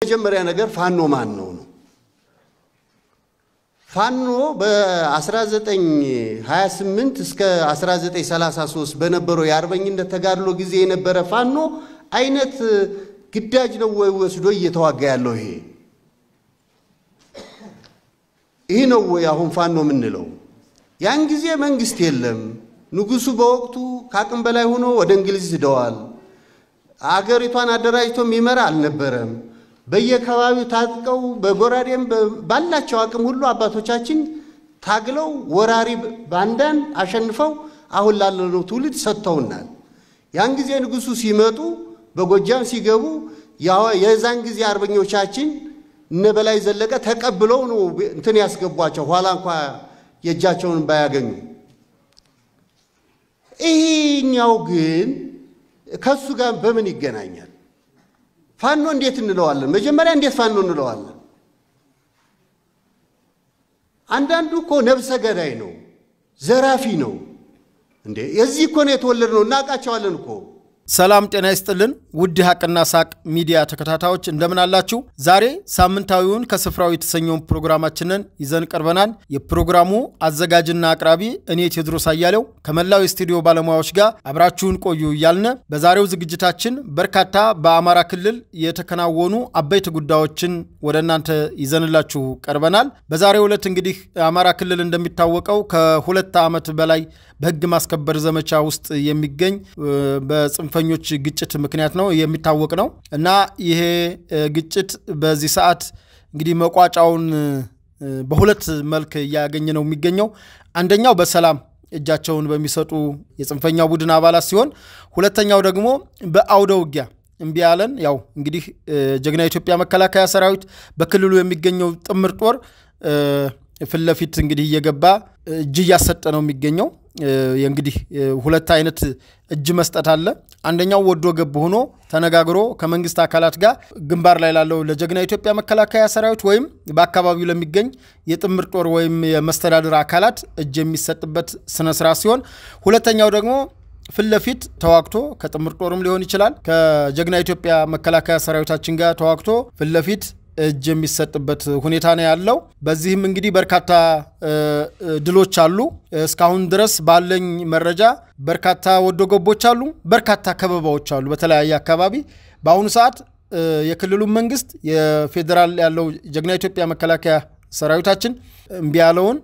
መጀመሪያ ነገር ፋኖ ማን ነው? ፋኖ በ1928 እስከ 1933 በነበረው የአርበኝነት ተጋድሎ ጊዜ የነበረ ፋኖ አይነት ግዳጅ ነው ወይ ወስዶ እየተዋጋ ያለው? ይሄ ነው ወይ አሁን ፋኖ ምንለው? ያን ጊዜ መንግስት የለም። ንጉሱ በወቅቱ ካቅም በላይ ሆኖ ወደ እንግሊዝ ሄደዋል። አገሪቷን አደራጅቶ የሚመራ አልነበረም። በየከባቢው ታጥቀው በጎራዴም ባላቸው አቅም ሁሉ አባቶቻችን ታግለው ወራሪ ባንዳን አሸንፈው አሁን ላለነው ትውልድ ሰጥተውናል። ያን ጊዜ ንጉሱ ሲመጡ በጎጃም ሲገቡ የዛን ጊዜ አርበኞቻችን እነ በላይ ዘለቀ ተቀብለው ነው እንትን ያስገቧቸው ኋላ እንኳን የእጃቸውን ባያገኙ። ይሄኛው ግን ከሱ ጋር በምን ይገናኛል? ፋኖ እንዴት እንለዋለን? መጀመሪያ እንዴት ፋኖ እንለዋለን? አንዳንዱ እኮ ነብሰ ገዳይ ነው፣ ዘራፊ ነው። እንዴ የዚህ እኮ ነው የተወለድነው፣ እናቃቸዋለን እኮ። ሰላም ጤና ይስጥልን ውድ ሀቅና ሳቅ ሚዲያ ተከታታዮች እንደምን አላችሁ? ዛሬ ሳምንታዊውን ከስፍራው የተሰኘውን ፕሮግራማችንን ይዘን ቀርበናል። የፕሮግራሙ አዘጋጅና አቅራቢ እኔ ቴድሮስ አያሌው ከመላው የስቱዲዮ ባለሙያዎች ጋር አብራችሁን ቆዩ እያልን በዛሬው ዝግጅታችን በርካታ በአማራ ክልል የተከናወኑ አበይት ጉዳዮችን ወደ እናንተ ይዘንላችሁ ቀርበናል። በዛሬው ዕለት እንግዲህ አማራ ክልል እንደሚታወቀው ከሁለት ዓመት በላይ በህግ ማስከበር ዘመቻ ውስጥ የሚገኝ በጽንፈኞች ግጭት ምክንያት ነው የሚታወቅ ነው እና ይሄ ግጭት በዚህ ሰዓት እንግዲህ መቋጫውን በሁለት መልክ ያገኘ ነው የሚገኘው። አንደኛው በሰላም እጃቸውን በሚሰጡ የጽንፈኛው ቡድን አባላት ሲሆን ሁለተኛው ደግሞ በአውደ ውጊያ እምቢ ያለን ያው እንግዲህ ጀግና ኢትዮጵያ መከላከያ ሰራዊት በክልሉ የሚገኘው ጥምር ጦር ፍለፊት እንግዲህ እየገባ እጅ ያሰጠ ነው የሚገኘው። እንግዲህ ሁለት አይነት እጅ መስጠት አለ። አንደኛው ወዶ ገብ ሆኖ ተነጋግሮ ከመንግስት አካላት ጋር ግንባር ላይ ላለው ለጀግና ኢትዮጵያ መከላከያ ሰራዊት ወይም በአካባቢው ለሚገኝ የጥምር ጦር ወይም የመስተዳድር አካላት እጅ የሚሰጥበት ስነ ስርዓት ሲሆን ሁለተኛው ደግሞ ፍለፊት ተዋግቶ ከጥምር ጦርም ሊሆን ይችላል ከጀግና ኢትዮጵያ መከላከያ ሰራዊታችን ጋር ተዋግቶ ፍለፊት እጅ የሚሰጥበት ሁኔታ ነው ያለው። በዚህም እንግዲህ በርካታ ድሎች አሉ። እስካሁን ድረስ ባለኝ መረጃ በርካታ ወዶ ገቦች አሉ፣ በርካታ ከበባዎች አሉ በተለያየ አካባቢ። በአሁኑ ሰዓት የክልሉ መንግስት የፌደራል ያለው ጀግና ኢትዮጵያ መከላከያ ሰራዊታችን እምቢ ያለውን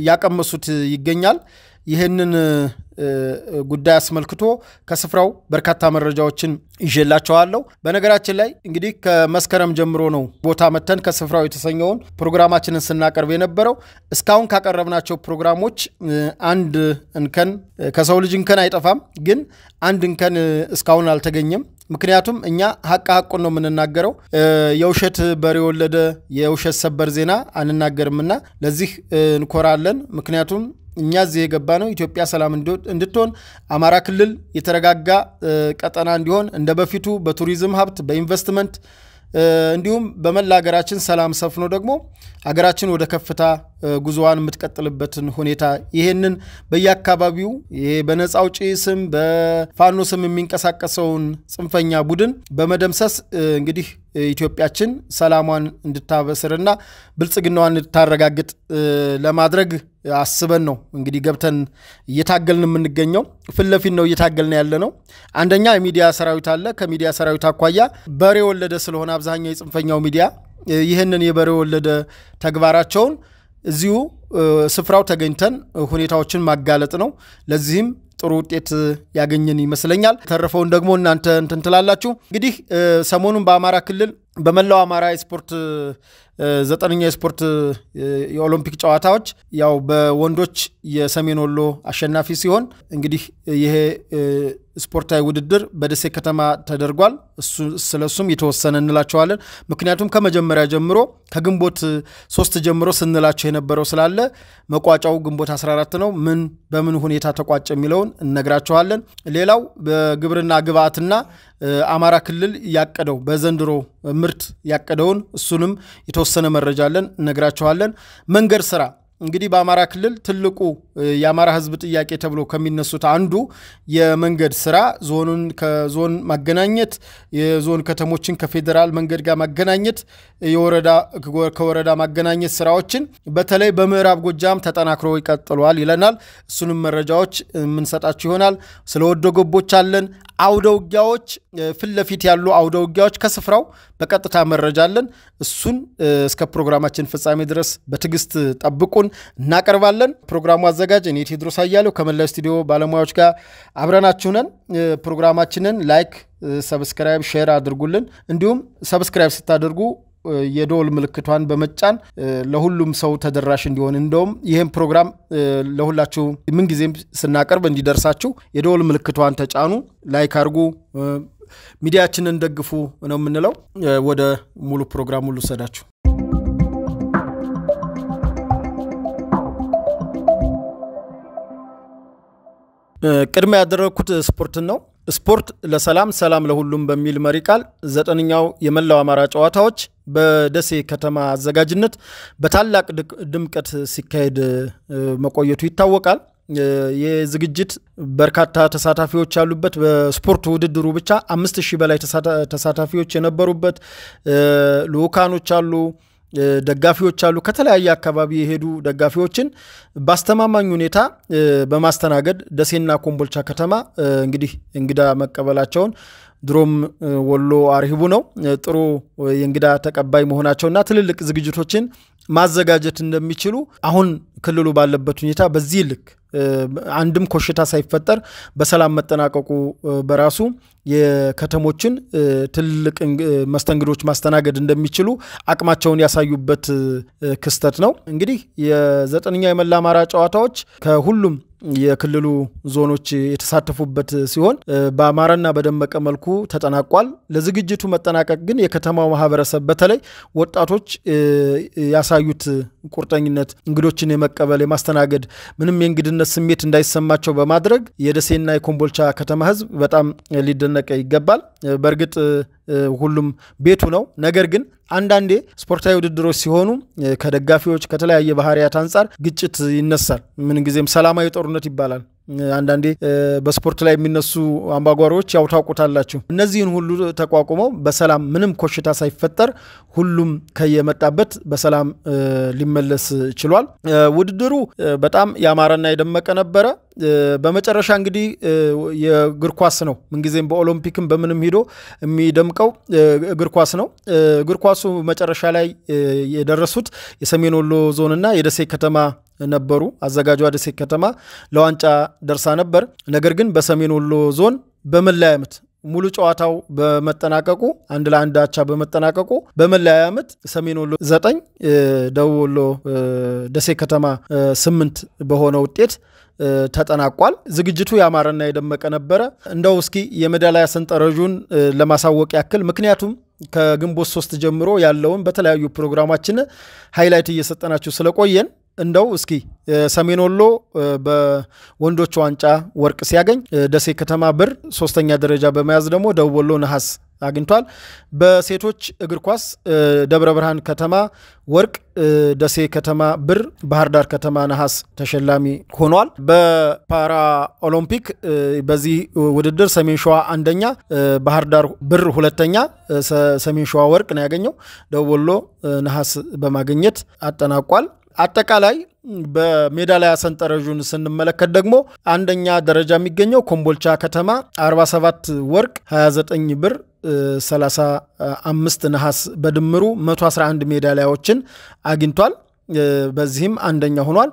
ያቀመሱት ይገኛል። ይሄንን ጉዳይ አስመልክቶ ከስፍራው በርካታ መረጃዎችን ይዤላችኋለሁ። በነገራችን ላይ እንግዲህ ከመስከረም ጀምሮ ነው ቦታ መተን ከስፍራው የተሰኘውን ፕሮግራማችንን ስናቀርብ የነበረው። እስካሁን ካቀረብናቸው ፕሮግራሞች አንድ እንከን ከሰው ልጅ እንከን አይጠፋም፣ ግን አንድ እንከን እስካሁን አልተገኘም። ምክንያቱም እኛ ሀቁን ነው የምንናገረው። የውሸት በሬ ወለደ የውሸት ሰበር ዜና አንናገርምና ለዚህ እንኮራለን። ምክንያቱም እኛ እዚህ የገባ ነው ኢትዮጵያ ሰላም እንድትሆን አማራ ክልል የተረጋጋ ቀጠና እንዲሆን እንደበፊቱ በቱሪዝም ሀብት በኢንቨስትመንት እንዲሁም በመላ ሀገራችን ሰላም ሰፍኖ ደግሞ ሀገራችን ወደ ከፍታ ጉዞዋን የምትቀጥልበትን ሁኔታ ይሄንን በየአካባቢው ይሄ በነፃ አውጪ ስም በፋኖ ስም የሚንቀሳቀሰውን ጽንፈኛ ቡድን በመደምሰስ እንግዲህ ኢትዮጵያችን ሰላሟን እንድታበስርና ብልጽግናዋን እንድታረጋግጥ ለማድረግ አስበን ነው እንግዲህ ገብተን እየታገልን የምንገኘው። ፍለፊት ነው እየታገልን ያለነው። አንደኛ የሚዲያ ሰራዊት አለ። ከሚዲያ ሰራዊት አኳያ በሬ ወለደ ስለሆነ አብዛኛው የጽንፈኛው ሚዲያ ይሄንን የበሬ ወለደ ተግባራቸውን እዚሁ ስፍራው ተገኝተን ሁኔታዎችን ማጋለጥ ነው። ለዚህም ጥሩ ውጤት ያገኘን ይመስለኛል። ተረፈውን ደግሞ እናንተ እንትን ትላላችሁ። እንግዲህ ሰሞኑን በአማራ ክልል በመላው አማራ ስፖርት 9ኛ ስፖርት የኦሎምፒክ ጨዋታዎች ያው በወንዶች የሰሜን ወሎ አሸናፊ ሲሆን እንግዲህ ይሄ ስፖርታዊ ውድድር በደሴ ከተማ ተደርጓል። ስለሱም የተወሰነ እንላቸዋለን። ምክንያቱም ከመጀመሪያ ጀምሮ ከግንቦት 3 ጀምሮ ስንላቸው የነበረው ስላለ መቋጫው ግንቦት 14 ነው። ምን በምን ሁኔታ ተቋጨ የሚለውን እነግራችኋለን። ሌላው በግብርና ግብአትና አማራ ክልል ያቀደው በዘንድሮ ምርት ያቀደውን እሱንም የተወሰነ መረጃ አለን እነግራችኋለን። መንገድ ስራ እንግዲህ በአማራ ክልል ትልቁ የአማራ ህዝብ ጥያቄ ተብሎ ከሚነሱት አንዱ የመንገድ ስራ ዞኑን ከዞን ማገናኘት የዞን ከተሞችን ከፌደራል መንገድ ጋር ማገናኘት የወረዳ ከወረዳ ማገናኘት ስራዎችን በተለይ በምዕራብ ጎጃም ተጠናክሮ ይቀጥላል ይለናል እሱንም መረጃዎች ምን ይሆናል ስለወዶ ጎቦች አለን አውደውጊያዎች ፍለፊት ያሉ አውደውጊያዎች ከስፍራው በቀጥታ መረጃ አለን እሱን እስከ ፕሮግራማችን ፍጻሜ ድረስ በትግስት ጠብቁን እናቀርባለን ፕሮግራሙ አዘጋጅ እኔ ቴድሮስ አያሌው ከመላው ስቱዲዮ ባለሙያዎች ጋር አብረናችሁ ነን ፕሮግራማችንን ላይክ ሰብስክራይብ ሼር አድርጉልን እንዲሁም ሰብስክራይብ ስታደርጉ የዶል ምልክቷን በመጫን ለሁሉም ሰው ተደራሽ እንዲሆን እንደውም ይሄን ፕሮግራም ለሁላችሁ ምን ጊዜም ስናቀርብ እንዲደርሳችሁ የዶል ምልክቷን ተጫኑ ላይክ አድርጉ ሚዲያችንን ደግፉ ነው የምንለው ወደ ሙሉ ፕሮግራሙ ልውሰዳችሁ ቅድመ ያደረኩት ስፖርት ነው ስፖርት ለሰላም ሰላም ለሁሉም በሚል መሪ ቃል 9ኛው የመላው አማራ ጨዋታዎች በደሴ ከተማ አዘጋጅነት በታላቅ ድምቀት ሲካሄድ መቆየቱ ይታወቃል የዝግጅት በርካታ ተሳታፊዎች ያሉበት በስፖርት ውድድሩ ብቻ 5000 በላይ ተሳታፊዎች የነበሩበት ሉካኖች አሉ ደጋፊዎች አሉ ከተለያየ አካባቢ የሄዱ ደጋፊዎችን ባስተማማኝ ሁኔታ በማስተናገድ ደሴና ኮምቦልቻ ከተማ እንግዲህ እንግዳ መቀበላቸውን ድሮም ወሎ አርሂቡ ነው ጥሩ የእንግዳ ተቀባይ መሆናቸውና ትልልቅ ዝግጅቶችን ማዘጋጀት እንደሚችሉ አሁን ክልሉ ባለበት ሁኔታ በዚህ ልክ አንድም ኮሽታ ሳይፈጠር በሰላም መጠናቀቁ በራሱ የከተሞችን ትልቅ መስተንግዶች ማስተናገድ እንደሚችሉ አቅማቸውን ያሳዩበት ክስተት ነው እንግዲህ የ9ኛው የመላ አማራ ጨዋታዎች ከሁሉም የክልሉ ዞኖች የተሳተፉበት ሲሆን በአማራና በደመቀ መልኩ ተጠናቋል ለዝግጅቱ መጠናቀቅ ግን የከተማው ማህበረሰብ በተለይ ወጣቶች ያሳዩት ቁርጠኝነት እንግዶችን የመቀበል የማስተናገድ ምንም የእንግድነት ስሜት እንዳይሰማቸው በማድረግ የደሴና የኮምቦልቻ ከተማ ህዝብ በጣም ሊደነቅ ይገባል በርግጥ ሁሉም ቤቱ ነው ነገር ግን አንዳንዴ ስፖርታዊ ውድድሮች ሲሆኑ ከደጋፊዎች ከተለያየ ባህሪያት አንፃር ግጭት ይነሳል ምን ጊዜም ሰላማዊ ጦርነት ይባላል አንዳንዴ በስፖርት ላይ የሚነሱ አምባጓሮች ያውታቁታላችሁ እነዚህን ሁሉ ተቋቁመው በሰላም ምንም ኮሽታ ሳይፈጠር ሁሉም ከየመጣበት በሰላም ሊመለስ ችሏል ውድድሩ በጣም ያማረና የደመቀ ነበረ በመጨረሻ እንግዲህ የእግር ኳስ ነው ምን ጊዜም በኦሎምፒክም በምንም ሄዶ የሚደምቀው እግር ኳስ ነው እግር ኳሱ መጨረሻ ላይ የደረሱት የሰሜን ወሎ ዞንና የደሴ ከተማ ነበሩ አዘጋጇ ደሴ ከተማ ለዋንጫ ደርሳ ነበር ነገር ግን በሰሜን ወሎ ዞን በመለያየት ሙሉ ጨዋታው በመጠናቀቁ አንድ ለአንድ አቻ በመጠናቀቁ በመለያየት ሰሜን ወሎ 9 ደቡብ ወሎ ደሴ ከተማ 8 በሆነ ውጤት ተጠናቋል ዝግጅቱ ያማረና የደመቀ ነበር እንደው እስኪ የሜዳሊያ ሰንጠረዡን ለማሳወቅ ያክል ምክንያቱም ከግንቦት 3 ጀምሮ ያለውን በተለያዩ ፕሮግራማችን ሃይላይት እየሰጠናችሁ ስለቆየን እንደው እስኪ ሰሜን ወሎ በወንዶች ዋንጫ ወርቅ ሲያገኝ ደሴ ከተማ ብር 3ኛ ደረጃ በመያዝ ደግሞ ደቡብ ወሎ ነሐስ አግኝቷል በሴቶች እግር ኳስ ደብረ ብርሃን ከተማ ወርቅ ደሴ ከተማ ብር ባህር ዳር ከተማ ነሐስ ተሸላሚ ሆኗል በፓራ ኦሎምፒክ በዚህ ውድድር ሰሜን ሸዋ አንደኛ ባህር ዳር ብር ሁለተኛ ሰሜን ሸዋ ወርቅ ነው ያገኘው ደቡብ ወሎ ነሐስ በማግኘት አጠናቋል አጠቃላይ በሜዳሊያ ሰንጠረዡን ስንመለከት ደግሞ አንደኛ ደረጃ የሚገኘው ኮምቦልቻ ከተማ 47 ወርቅ 29 ብር 35 ነሐስ በድምሩ 111 ሜዳሊያዎችን አግኝቷል በዚህም አንደኛ ሆኗል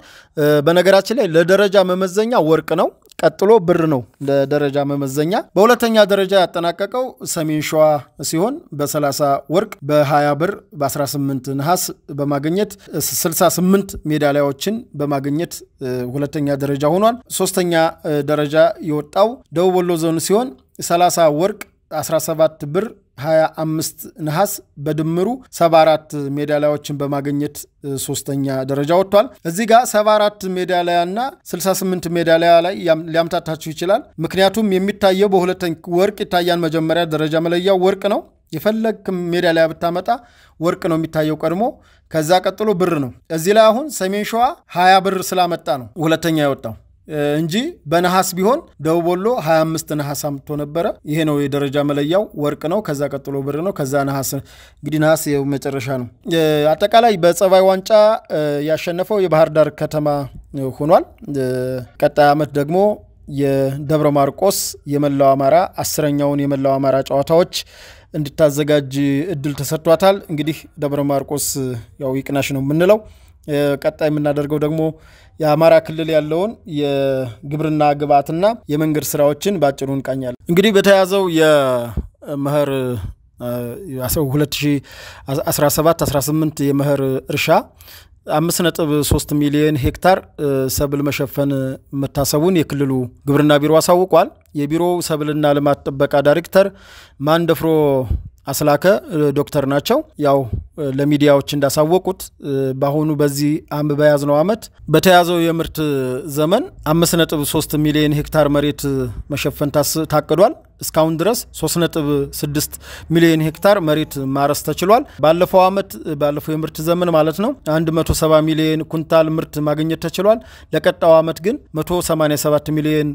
በነገራችን ላይ ለደረጃ መመዘኛ ወርቅ ነው ቀጥሎ ብር ነው ለደረጃ መመዘኛ በሁለተኛ ደረጃ ያጠናቀቀው ሰሜን ሸዋ ሲሆን በ30 ወርቅ በ20 ብር በ18 ነሐስ በማግኘት 68 ሜዳሊያዎችን በማግኘት ሁለተኛ ደረጃ ሆኗል ሶስተኛ ደረጃ የወጣው ደቡብ ወሎ ዞን ሲሆን 30 ወርቅ 17 ብር 25 ነሐስ በድምሩ 74 ሜዳሊያዎችን በማግኘት ሶስተኛ ደረጃ ወጥቷል እዚህ ጋር 74 ሜዳሊያና 68 ሜዳሊያ ላይ ሊያምታታችሁ ይችላል ምክንያቱም የሚታየው በሁለተኛ ወርቅ ይታያል መጀመሪያ ደረጃ መለያው ወርቅ ነው የፈለክ ሜዳሊያ ብታመጣ ወርቅ ነው የሚታየው ቀድሞ ከዛ ቀጥሎ ብር ነው እዚህ ላይ አሁን ሰሜን ሸዋ 20 ብር ስላመጣ ነው ሁለተኛ ያወጣው እንጂ በነሐስ ቢሆን ደቡብ ወሎ 25 ነሐስ አምጥቶ ነበር ይሄ ነው የደረጃ መለያው ወርቅ ነው ከዛ ቀጥሎ ብር ነው ከዛ ነሐስ እንግዲህ ነሐስ የመጨረሻ ነው አጠቃላይ በጸባይ ዋንጫ ያሸነፈው የባህር ዳር ከተማ ሆኗል ቀጣይ አመት ደግሞ የደብረ ማርቆስ የመላው አማራ 10ኛውን የመላው አማራ ጨዋታዎች እንድታዘጋጅ እድል ተሰጥቷታል እንግዲህ ደብረ ማርቆስ ያው ይቅናሽ ነው ምንለው ቀጣይ የምናደርገው ደግሞ የአማራ ክልል ያለውን የግብርና ግብአትና የመንገድ ስራዎችን ባጭሩ እንቃኛለን እንግዲህ በተያዘው የመኸር 2017 18 የመኸር እርሻ 5.3 ሚሊዮን ሄክታር ሰብል መሸፈን መታሰቡን የክልሉ ግብርና ቢሮ አሳውቋል የቢሮው ሰብልና ልማት ጥበቃ ዳይሬክተር ማንደፍሮ አስላከ ዶክተር ናቸው ያው ለሚዲያዎች እንዳሳወቁት ባሁኑ በዚህ በያዝነው አመት በተያዘው የምርት ዘመን 5.3 ሚሊዮን ሄክታር መሬት መሸፈን ታቅዷል እስካሁን ድረስ 3.6 ሚሊዮን ሄክታር መሬት ማረስ ተችሏል ባለፈው አመት ባለፈው የምርት ዘመን ማለት ነው 170 ሚሊዮን ኩንታል ምርት ማግኘት ተችሏል ለቀጣው አመት ግን 187 ሚሊዮን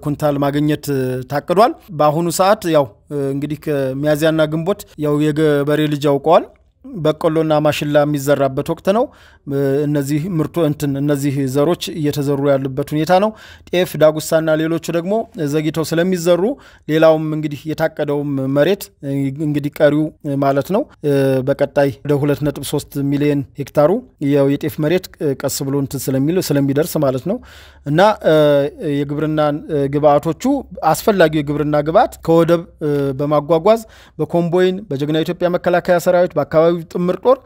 ኩንታል ማግኘት ታቅዷል ባሁኑ ሰዓት ያው እንግዲህ ከሚያዚያና ግንቦት ያው የገበሬ ልጅ ያውቀዋል በቆሎና ማሽላ የሚዘራበት ወቅት ነው እነዚህ ምርቶ እነዚህ ዘሮች እየተዘሩ ያሉበት ሁኔታ ነው ጤፍ ዳጉሳና ሌሎች ደግሞ ዘግይተው ስለሚዘሩ ሌላውም እንግዲህ የታቀደው መሬት እንግዲህ ቀሪው ማለት ነው በቀጣይ ወደ 2.3 ሚሊዮን ሄክታሩ የጤፍ መሬት ቀስ ብሎ ስለሚደርስ ማለት ነው እና የግብርና ግብአቶቹ አስፈላጊው የግብርና ግብአት ከወደብ በማጓጓዝ በኮምቦይን በጀግና ኢትዮጵያ መከላከያ ሰራዊት በአካባቢው ጥምር ጦር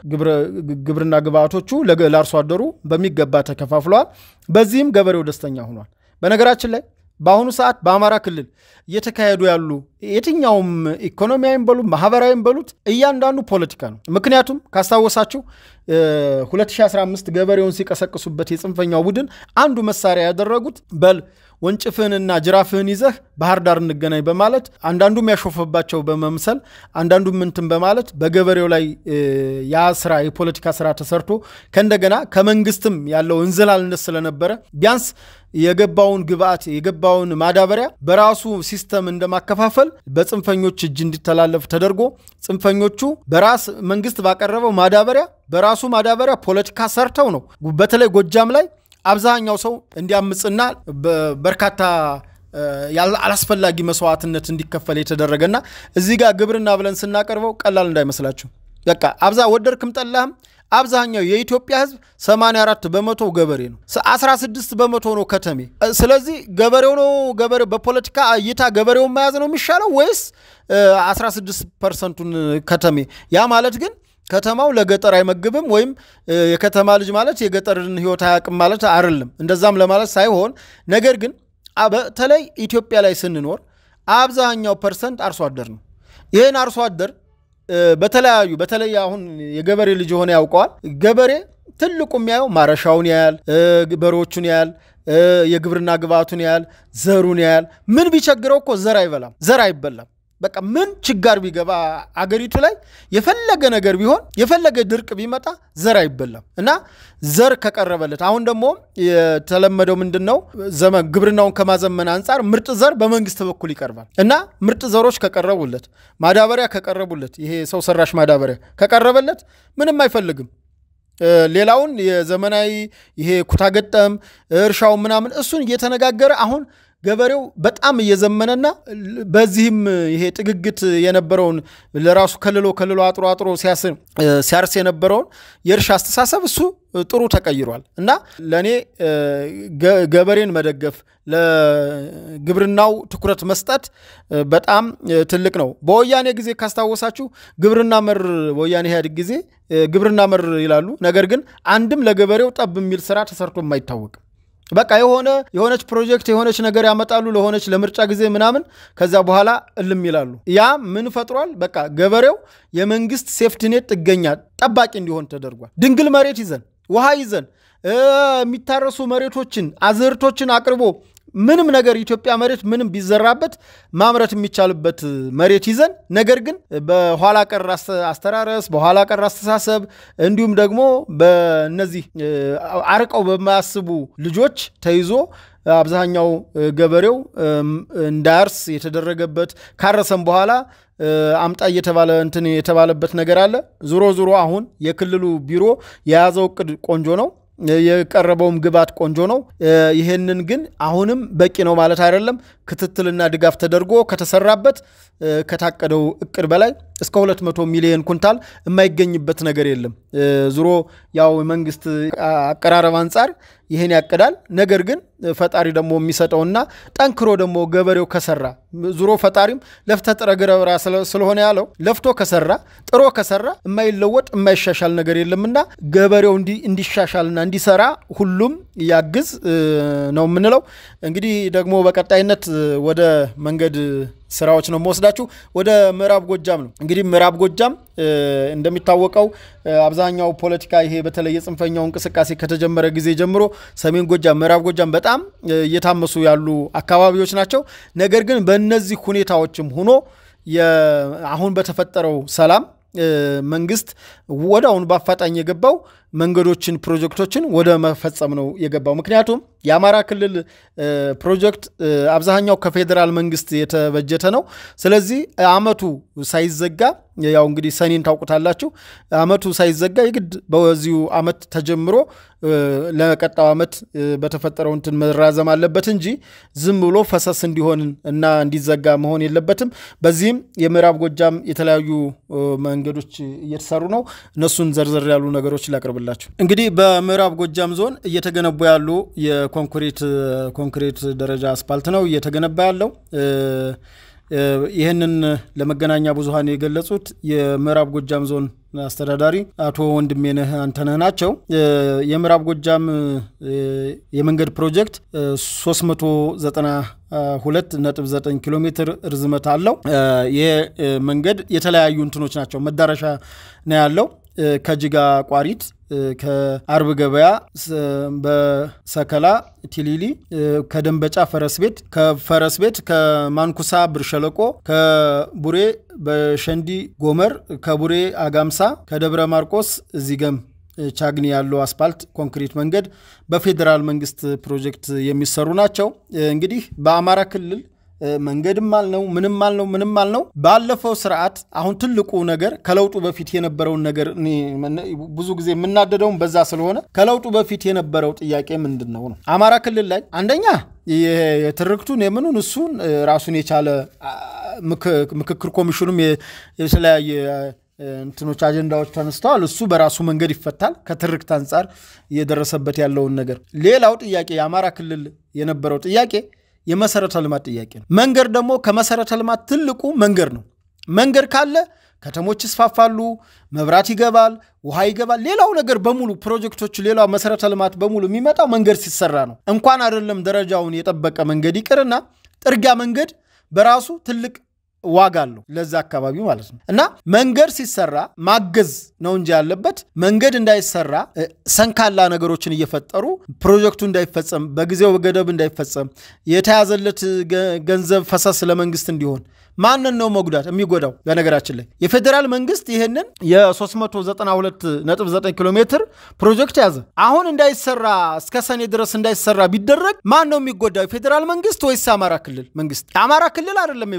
ግብርና ግብአቶቹ ለአርሶ አደሩ በሚገባ ተከፋፍሏል በዚህም ገበሬው ደስተኛ ሆኗል በነገራችን ላይ በአሁኑ ሰዓት በአማራ ክልል እየተካሄዱ ያሉ የትኛውም ኢኮኖሚያዊም በሉ ማህበራዊም በሉት እያንዳንዱ ፖለቲካ ነው ምክንያቱም ካስታወሳችሁ 2015 ገበሬውን ሲቀሰቅሱበት የጽንፈኛው ቡድን አንዱ መሳሪያ ያደረጉት በል ወንጭፍንና ጅራፍን ይዘህ ባህር ዳር እንገናኝ በማለት አንዳንዱም ያሾፈባቸው በመምሰል አንዳንዱም እንትን በማለት በገበሬው ላይ ያ ስራ የፖለቲካ ስራ ተሰርቶ ከእንደገና ከመንግስትም ያለው እንዝላልነት ስለነበረ ቢያንስ የገባውን ግብአት የገባውን ማዳበሪያ በራሱ ሲስተም እንደማከፋፈል በጽንፈኞች እጅ እንዲተላለፍ ተደርጎ ጽንፈኞቹ በራስ መንግስት ባቀረበው ማዳበሪያ በራሱ ማዳበሪያ ፖለቲካ ሰርተው ነው በተለይ ጎጃም ላይ አብዛኛው ሰው እንዲያምጽና በርካታ ያላስፈላጊ መስዋዕትነት እንዲከፈል የተደረገና እዚህ ጋር ግብርና ብለን ስናቀርበው ቀላል እንዳይመስላችሁ በቃ ወደርክም ጠላህም አብዛኛው የኢትዮጵያ ህዝብ 84% ገበሬ ነው 16% ነው ከተሜ ስለዚህ ገበሬው ነው ገበሬ በፖለቲካ እይታ ገበሬው ማያዝ ነው የሚሻለው ወይስ 16%ን ከተሜ ያ ማለት ግን ከተማው ለገጠር አይመግብም ወይም የከተማ ልጅ ማለት የገጠርን ህይወት አያውቅም ማለት አይደለም እንደዛም ለማለት ሳይሆን ነገር ግን በተለይ ኢትዮጵያ ላይ ስንኖር አብዛኛው ፐርሰንት አርሶ አደር ነው ይሄን አርሶ አደር በተለይ አሁን የገበሬ ልጅ ሆነ ያውቀዋል ገበሬ ትልቁ የሚያየው ማረሻውን ያያል በሮቹን ያያል የግብርና ግብአቱን ያያል ዘሩን ያያል ምን ቢቸግረው እኮ ዘር አይበላም በቃ ምን ችግር ቢገባ አገሪቱ ላይ የፈለገ ነገር ቢሆን የፈለገ ድርቅ ቢመጣ ዘር አይበላም እና ዘር ከቀረበለት አሁን ደግሞ የተለመደው ምንድነው ግብርናውን ከማዘመን አንፃር ምርጥ ዘር በመንግስት በኩል ይቀርባል እና ምርጥ ዘሮች ከቀረቡለት ማዳበሪያ ከቀረቡለት ይሄ ሰው ሰራሽ ማዳበሪያ ከቀረበለት ምንም አይፈልግም ሌላውን የዘመናዊ ይሄ ኩታገጠም እርሻው ምናምን እሱን እየተነጋገረ አሁን ገበሬው በጣም እየዘመነና በዚህም ይሄ ጥግግት የነበረውን ለራሱ ከልሎ አጥሮ ሲያርስ የነበረውን የእርሻ አስተሳሰብ እሱ ጥሩ ተቀይሯል እና ለኔ ገበሬን መደገፍ ለግብርናው ትኩረት መስጠት በጣም ትልቅ ነው በወያኔ ጊዜ ካስታወሳችሁ ግብርና መር ወያኔ ኢህአዴግ ጊዜ ግብርና መር ይላሉ ነገር ግን አንድም ለገበሬው ጠብ የሚል ስራ ተሰርቶ የማይታወቅ በቃ የሆነች ፕሮጀክት የሆነች ነገር ያመጣሉ ለሆነች ለምርጫ ጊዜ ምናምን ከዛ በኋላ እልም ይላሉ ያ ምን ፈጥሯል በቃ ገበሬው የመንግስት ሴፍቲ ኔት ጥገኛ ጠባቂ እንዲሆን ተደርጓል ድንግል መሬት ይዘን ውሃ ይዘን የሚታረሱ መሬቶችን አዝርቶችን አቅርቦ ምንም ነገር ኢትዮጵያ መሬት ምንም ቢዘራበት ማምረት የሚቻልበት መሬት ይዘን ነገር ግን በኋላ ቀር አስተራረስ በኋላ ቀር አስተሳሰብ እንዲሁም ደግሞ በእነዚህ አርቀው በማያስቡ ልጆች ተይዞ አብዛኛው ገበሬው እንዳርስ የተደረገበት ካረሰም በኋላ አምጣ የተባለበት ነገር አለ ዙሮ አሁን የክልሉ ቢሮ የያዘው እቅድ ቆንጆ ነው የቀረበውም ግባት ቆንጆ ነው ይሄንን ግን አሁንም በቂ ነው ማለት አይደለም ክትትልና ድጋፍ ተደርጎ ከተሰራበት ከታቀደው እቅድ በላይ እስከ 200 ሚሊዮን ኩንታል የማይገኝበት ነገር የለም ዙሮ ያው መንግስት አቀራረብ አንፃር ይሄን ያቀዳል ነገር ግን ፈጣሪ ደግሞ የሚሰጠውና ጠንክሮ ደግሞ ገበሬው ከሰራ ዙሮ ፈጣሪም ለፍተ ጥረግረራ ስለሆነ ያለው ለፍቶ ከሰራ ጥሮ ከሰራ የማይለወጥ የማይሻሻል ነገር የለምና ገበሬው እንዲሻሻልና እንዲሰራ ሁሉም ያግዝ ነው ምንለው እንግዲህ ደግሞ በቀጣይነት ወደ መንገድ ስራዎች ነው መወስዳችሁ ወደ ምዕራብ ጎጃም ነው እንግዲህ ምዕራብ ጎጃም እንደሚታወቀው አብዛኛው ፖለቲካ ይሄ በተለየ ጽንፈኛው እንቅስቃሴ ከተጀመረ ጊዜ ጀምሮ ሰሜን ጎጃም ምዕራብ ጎጃም በጣም እየታመሱ ያሉ አካባቢዎች ናቸው ነገር ግን በእነዚህ ሁኔታዎችም ሆኖ አሁን በተፈጠረው ሰላም መንግስት ወዳውን ባፋጣኝ የገባው መንገዶችን ፕሮጀክቶችን ወደ መፈጸም ነው የገባው ምክንያቱም የአማራ ክልል ፕሮጀክት አብዛኛው ከፌደራል መንግስት የተበጀተ ነው ስለዚህ አመቱ ሳይዘጋ ያው እንግዲህ ሰኔን ታውቁታላችሁ አመቱ ሳይዘጋ ይግድ በዚሁ አመት ተጀምሮ ለቀጣው አመት በተፈጠረው እንትን መራዘም አለበት እንጂ ዝም ብሎ ፈሰስ እንዲሆን እና እንዲዘጋ መሆን የለበትም በዚህም የምዕራብ ጎጃም የተለያዩ መንገዶች እየተሰሩ ነው እነሱን ዘርዘር ያሉ ነገሮች ላቀርብላችሁ እንግዲህ በምዕራብ ጎጃም ዞን እየተገነቡ ያሉ የኮንክሪት ደረጃ አስፓልት ነው እየተገነባ ያለው ይሄንን ለመገናኛ ብዙሃን የገለጹት የምዕራብ ጎጃም ዞን አስተዳዳሪ አቶ ወንድሜነህ አንተነህ ናቸው የምዕራብ ጎጃም የመንገድ ፕሮጀክት 392.9 ኪሎ ሜትር ርዝመት አለው የመንገድ የተለያዩ እንትኖች ናቸው መዳረሻ ነው ያለው ከጅጋ ቋሪት ከአርብ ገበያ በሰከላ ቲሊሊ ከደንበጫ ፈረስ ቤት ከማንኩሳ ብርሸለቆ ከቡሬ በሸንዲ ጎመር ከቡሬ አጋምሳ ከደብረ ማርቆስ እዚገም ቻግኒ ያለው አስፓልት ኮንክሪት መንገድ በፌደራል መንግስት ፕሮጀክት የሚሰሩ ናቸው እንግዲህ በአማራ ክልል መንገድም አልነው ምንም አልነው ባለፈው ስርዓት አሁን ትልቁ ነገር ከለውጡ በፊት የነበረው ነገር ብዙ ጊዜ የምናደደው በዛ ስለሆነ ከለውጡ በፊት የነበረው ጥያቄ ምንድነው ነው አማራ ክልል ላይ አንደኛ የትርክቱን የምኑን እሱን ራሱን የቻለ ምክክር ኮሚሽኑም የተለያየ እንትኖች አጀንዳዎች ተነስተዋል እሱ በራሱ መንገድ ይፈታል ከትርክት አንፃር እየደረሰበት ያለውን ነገር ሌላው ጥያቄ የአማራ ክልል የነበረው ጥያቄ የመሰረተ ልማት ጥያቄ ነው መንገድ ደግሞ ከመሰረተ ልማት ትልቁ መንገድ ነው መንገድ ካለ ከተሞች ይስፋፋሉ መብራት ይገባል ውሃ ይገባል ሌላው ነገር በሙሉ ፕሮጀክቶች ሌላው መሰረተ ልማት በሙሉ የሚመጣው መንገድ ሲሰራ ነው እንኳን አይደለም ደረጃውን የጠበቀ መንገድ ይቅርና ጥርጊያ መንገድ በራሱ ትልቅ ዋጋ አለው ለዛ አካባቢ ማለት ነው እና መንገድ ሲሰራ ማገዝ ነው እንጂ ያለበት መንገድ እንዳይሰራ ሰንካላ ነገሮችን እየፈጠሩ ፕሮጀክቱ እንዳይፈጸም በጊዜው ገደብ እንዳይፈጸም የተያዘለት ገንዘብ ፈሰስ ለመንግስት እንዲሆን ማንን ነው መጉዳት የሚጎዳው በነገራችን ላይ የፌደራል መንግስት ይሄንን የ392.9 ኪሎ ሜትር ፕሮጀክት ያዘ አሁን እንዳይሰራ እስከ ሰኔ ድረስ እንዳይሰራ ቢደረግ ማን ነው የሚጎዳው ፌደራል መንግስት ወይስ አማራ ክልል መንግስት አማራ ክልል አይደለም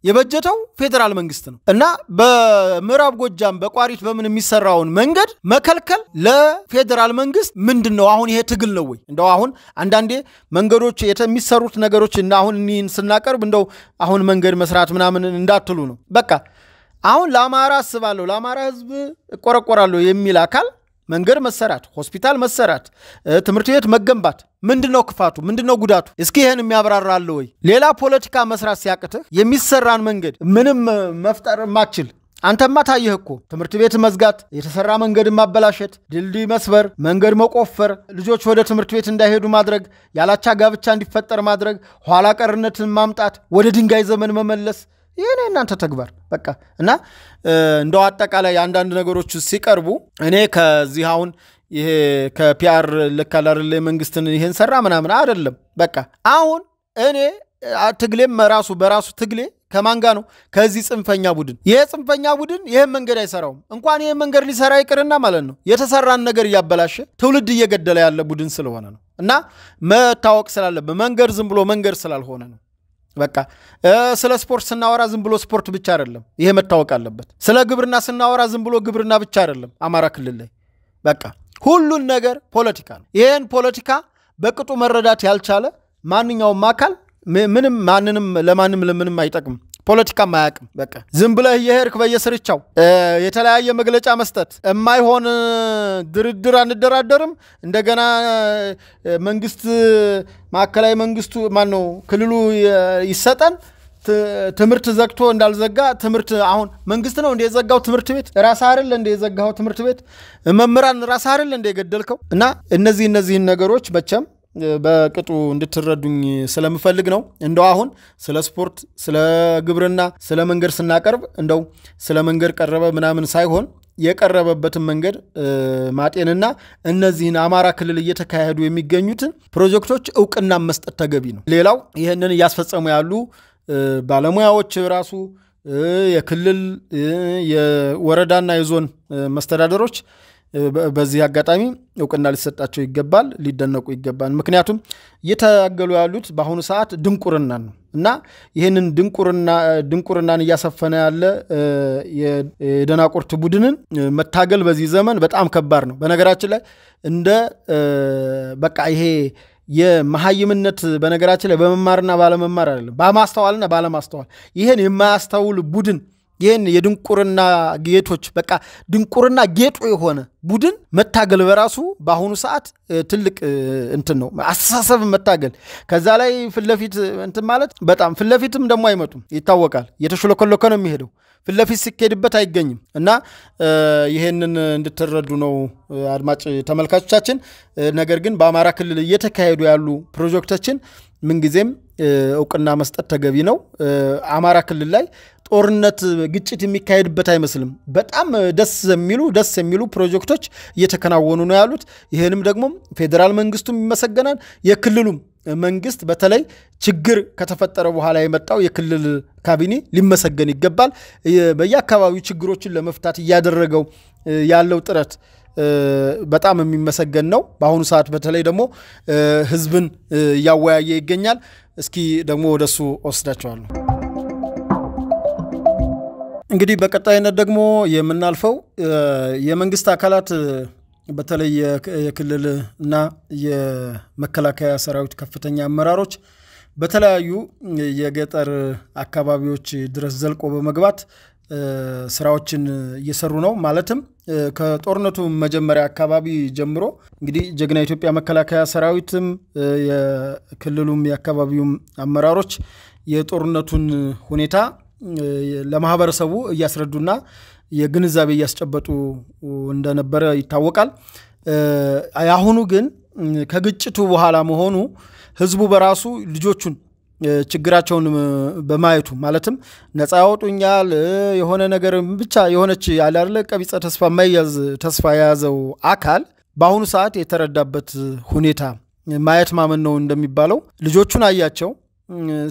የበጀተው ፌደራል መንግስት ነው እና በምዕራብ ጎጃም በቋሪት በምን የሚሰራውን መንገድ መከልከል ለፌደራል መንግስት ምንድነው አሁን ይሄ ትግል ነው ወይ እንደው አሁን አንዳንዴ መንገዶች የሚሰሩት ነገሮች እና አሁን እኒን ስናቀርብ እንደው አሁን መንገድ መስራት ምናምን እንዳትሉ ነው በቃ አሁን ለአማራ አስባለሁ ለአማራ ህዝብ ቆረቆራለሁ የሚል አካል መንገድ መሰራት ሆስፒታል መሰራት ትምርት ቤት መገንባት ምንድነው ክፋቱ ምንድነው ጉዳቱ እስኪ ይሄን የሚያብራራል ወይ ሌላ ፖለቲካ መስራት ሲያቅትህ የሚሰራን መንገድ ምንም መፍጠር ማችል አንተማ ታየህኮ ትምርት ቤት መዝጋት የተሰራ መንገድ ማበላሸት ድልድይ መስበር መንገድ መቆፈር ልጆች ወደ ትምርት ቤት እንዳይሄዱ ማድረግ ያላቻ ጋብቻ እንዲፈጠር ማድረግ ኋላ ቀርነትን ማምጣት ወደ ድንጋይ ዘመን መመለስ ይሄኔ እናንተ ተግባር በቃ እና እንደው አጠቃላይ አንዳንድ ነገሮች ሲቀርቡ እኔ ከዚህ አሁን ይሄ ከፒአር ለካላር ለመንግስትን ይሄን ሰራ ምናምን አይደለም በቃ አሁን እኔ ትግሌም በራሱ ትግሌ ከማን ጋር ነው ከዚህ ጽንፈኛ ቡድን ይሄ ጽንፈኛ ቡድን ይሄን መንገድ አይሰራውም እንኳን ይሄን መንገድ ሊሰራ ይቅርና ማለት ነው የተሰራን ነገር ያበላሸ ትውልድ እየገደለ ያለ ቡድን ስለሆነ ነው እና መታወቅ ስላለበት መንገድ ዝም ብሎ መንገድ ስላልሆነ ነው በቃ ስለ ስፖርት ስናወራ ዝም ብሎ ስፖርት ብቻ አይደለም ይሄ መታወቅ አለበት ስለ ግብርና ስናወራ ዝም ብሎ ግብርና ብቻ አይደለም አማራ ክልል ላይ በቃ ሁሉን ነገር ፖለቲካ ነው ይሄን ፖለቲካ በቅጡ መረዳት ያልቻለ ማንኛውም አካል ምንም ማንንም ለምንም አይጠቅም ፖለቲካ ማያቅም በቃ ዝም ብለህ የሄርክ በየስርቻው የተለያየ መግለጫ መስጠት የማይሆን ድርድር አንደራደርም እንደገና መንግስት ማከላይ መንግስቱ ማን ነው ክልሉ ይሰጠን ትምርት ዘግቶ እንዳልዘጋ ትምርት አሁን መንግስት ነው እንደ የዘጋው ትምርት ቤት ራስ አይደል እንደ የዘጋው ትምርት ቤት መምህራን ራስ አይደል እንደ የገደልከው እና እነዚህን ነገሮች በቸም በቅጡ እንድትረዱኝ ስለምፈልግ ነው እንደው አሁን ስለ ስፖርት ስለ ግብርና ስለ መንገድ ስናቀርብ እንደው ስለ መንገድ ቀረበ ምናምን ሳይሆን የቀረበበትን መንገድ ማጤንና እነዚህን አማራ ክልል እየተካሄዱ የሚገኙት ፕሮጀክቶች ዕውቅና መስጠት ተገቢ ነው ሌላው ይሄንን ያስፈጸሙ ያሉ ባለሙያዎች ራሱ የክልል የወረዳና የዞን መስተዳደሮች በዚህ አጋጣሚ ዕውቅና ሊሰጣቸው ይገባል ሊደነቁ ይገባል ምክንያቱም እየታገሉ ያሉት በአሁኑ ሰዓት ድንቁርና ነው እና ይሄንን ድንቁርናን እያሰፈነ ያለ የደናቁርት ቡድንን መታገል በዚህ ዘመን በጣም ከባድ ነው በነገራችን ላይ እንደ በቃ ይሄ የመሐይምነት በነገራችን ላይ በመማርና ባለመማር አይደለም በማስተዋልና ባለማስተዋል ይሄን የማያስተውል ቡድን ይሄን የድንቁርና ጌቶች በቃ ድንቁርና ጌጡ የሆነ ቡድን መታገል በራሱ በአሁኑ ሰዓት ትልቅ እንትን ነው አስተሳሰብ መታገል ከዛ ላይ ፍለፊት እንትን ማለት በጣም ፍለፊትም ደሞ አይመጡም ይታወቃል የተሽለከለከ ነው የሚሄደው ፍለፊት ሲከድበት አይገኝም እና ይሄንን እንድትረዱ ነው አድማጭ ተመልካቾቻችን ነገር ግን በአማራ ክልል እየተካሄዱ ያሉ ፕሮጀክቶችን ምን ጊዜም ዕውቅና መስጠት ተገቢ ነው አማራ ክልል ላይ ጦርነት ግጭት የሚካሄድበት አይመስልም በጣም ደስ የሚሉ ፕሮጀክቶች እየተከናወኑ ነው ያሉት ይሄንም ደግሞ ፌደራል መንግስቱም ይመሰገናል የክልሉም መንግስት በተለይ ችግር ከተፈጠረ በኋላ የመጣው የክልል ካቢኔ ሊመሰገን ይገባል በየአካባቢው ችግሮችን ለመፍታት ያደረገው ያለው ጥረት በጣም የሚመሰገን ነው በአሁኑ ሰዓት በተለይ ደግሞ ህዝብን ያወያየ ይገኛል እስኪ ደግሞ ወደሱ ወስዳቸዋለሁ እንግዲህ በቀጣይነት ደግሞ የምናልፈው የመንግስት አካላት በተለይ የክልልና የመከላከያ ሰራዊት ከፍተኛ አመራሮች በተለያዩ የገጠር አካባቢዎች ድረስ ዘልቆ በመግባት ስራዎችን እየሰሩ ነው ማለትም ከጦርነቱ መጀመሪያ አካባቢ ጀምሮ እንግዲህ ጀግና ኢትዮጵያ መከላከያ ሰራዊትም የክልሉም የአካባቢውም አመራሮች የጦርነቱን ሁኔታ ለማህበረሰቡ እያስረዱና የግንዛቤ እያስጨበጡ እንደነበረ ይታወቃል ያሁኑ ግን ከግጭቱ በኋላ መሆኑ ህዝቡ በራሱ ልጆቹን ችግራቸውን በማየቱ ማለትም ነፃ ያወጡኛል የሆነ ነገር ብቻ የሆነች ያለ አይደለ ቀቢጸ ተስፋ ማይያዝ ተስፋ ያዘው አካል በአሁኑ ሰዓት የተረዳበት ሁኔታ ማየት ማመን ነው እንደሚባለው ልጆቹን አያቸው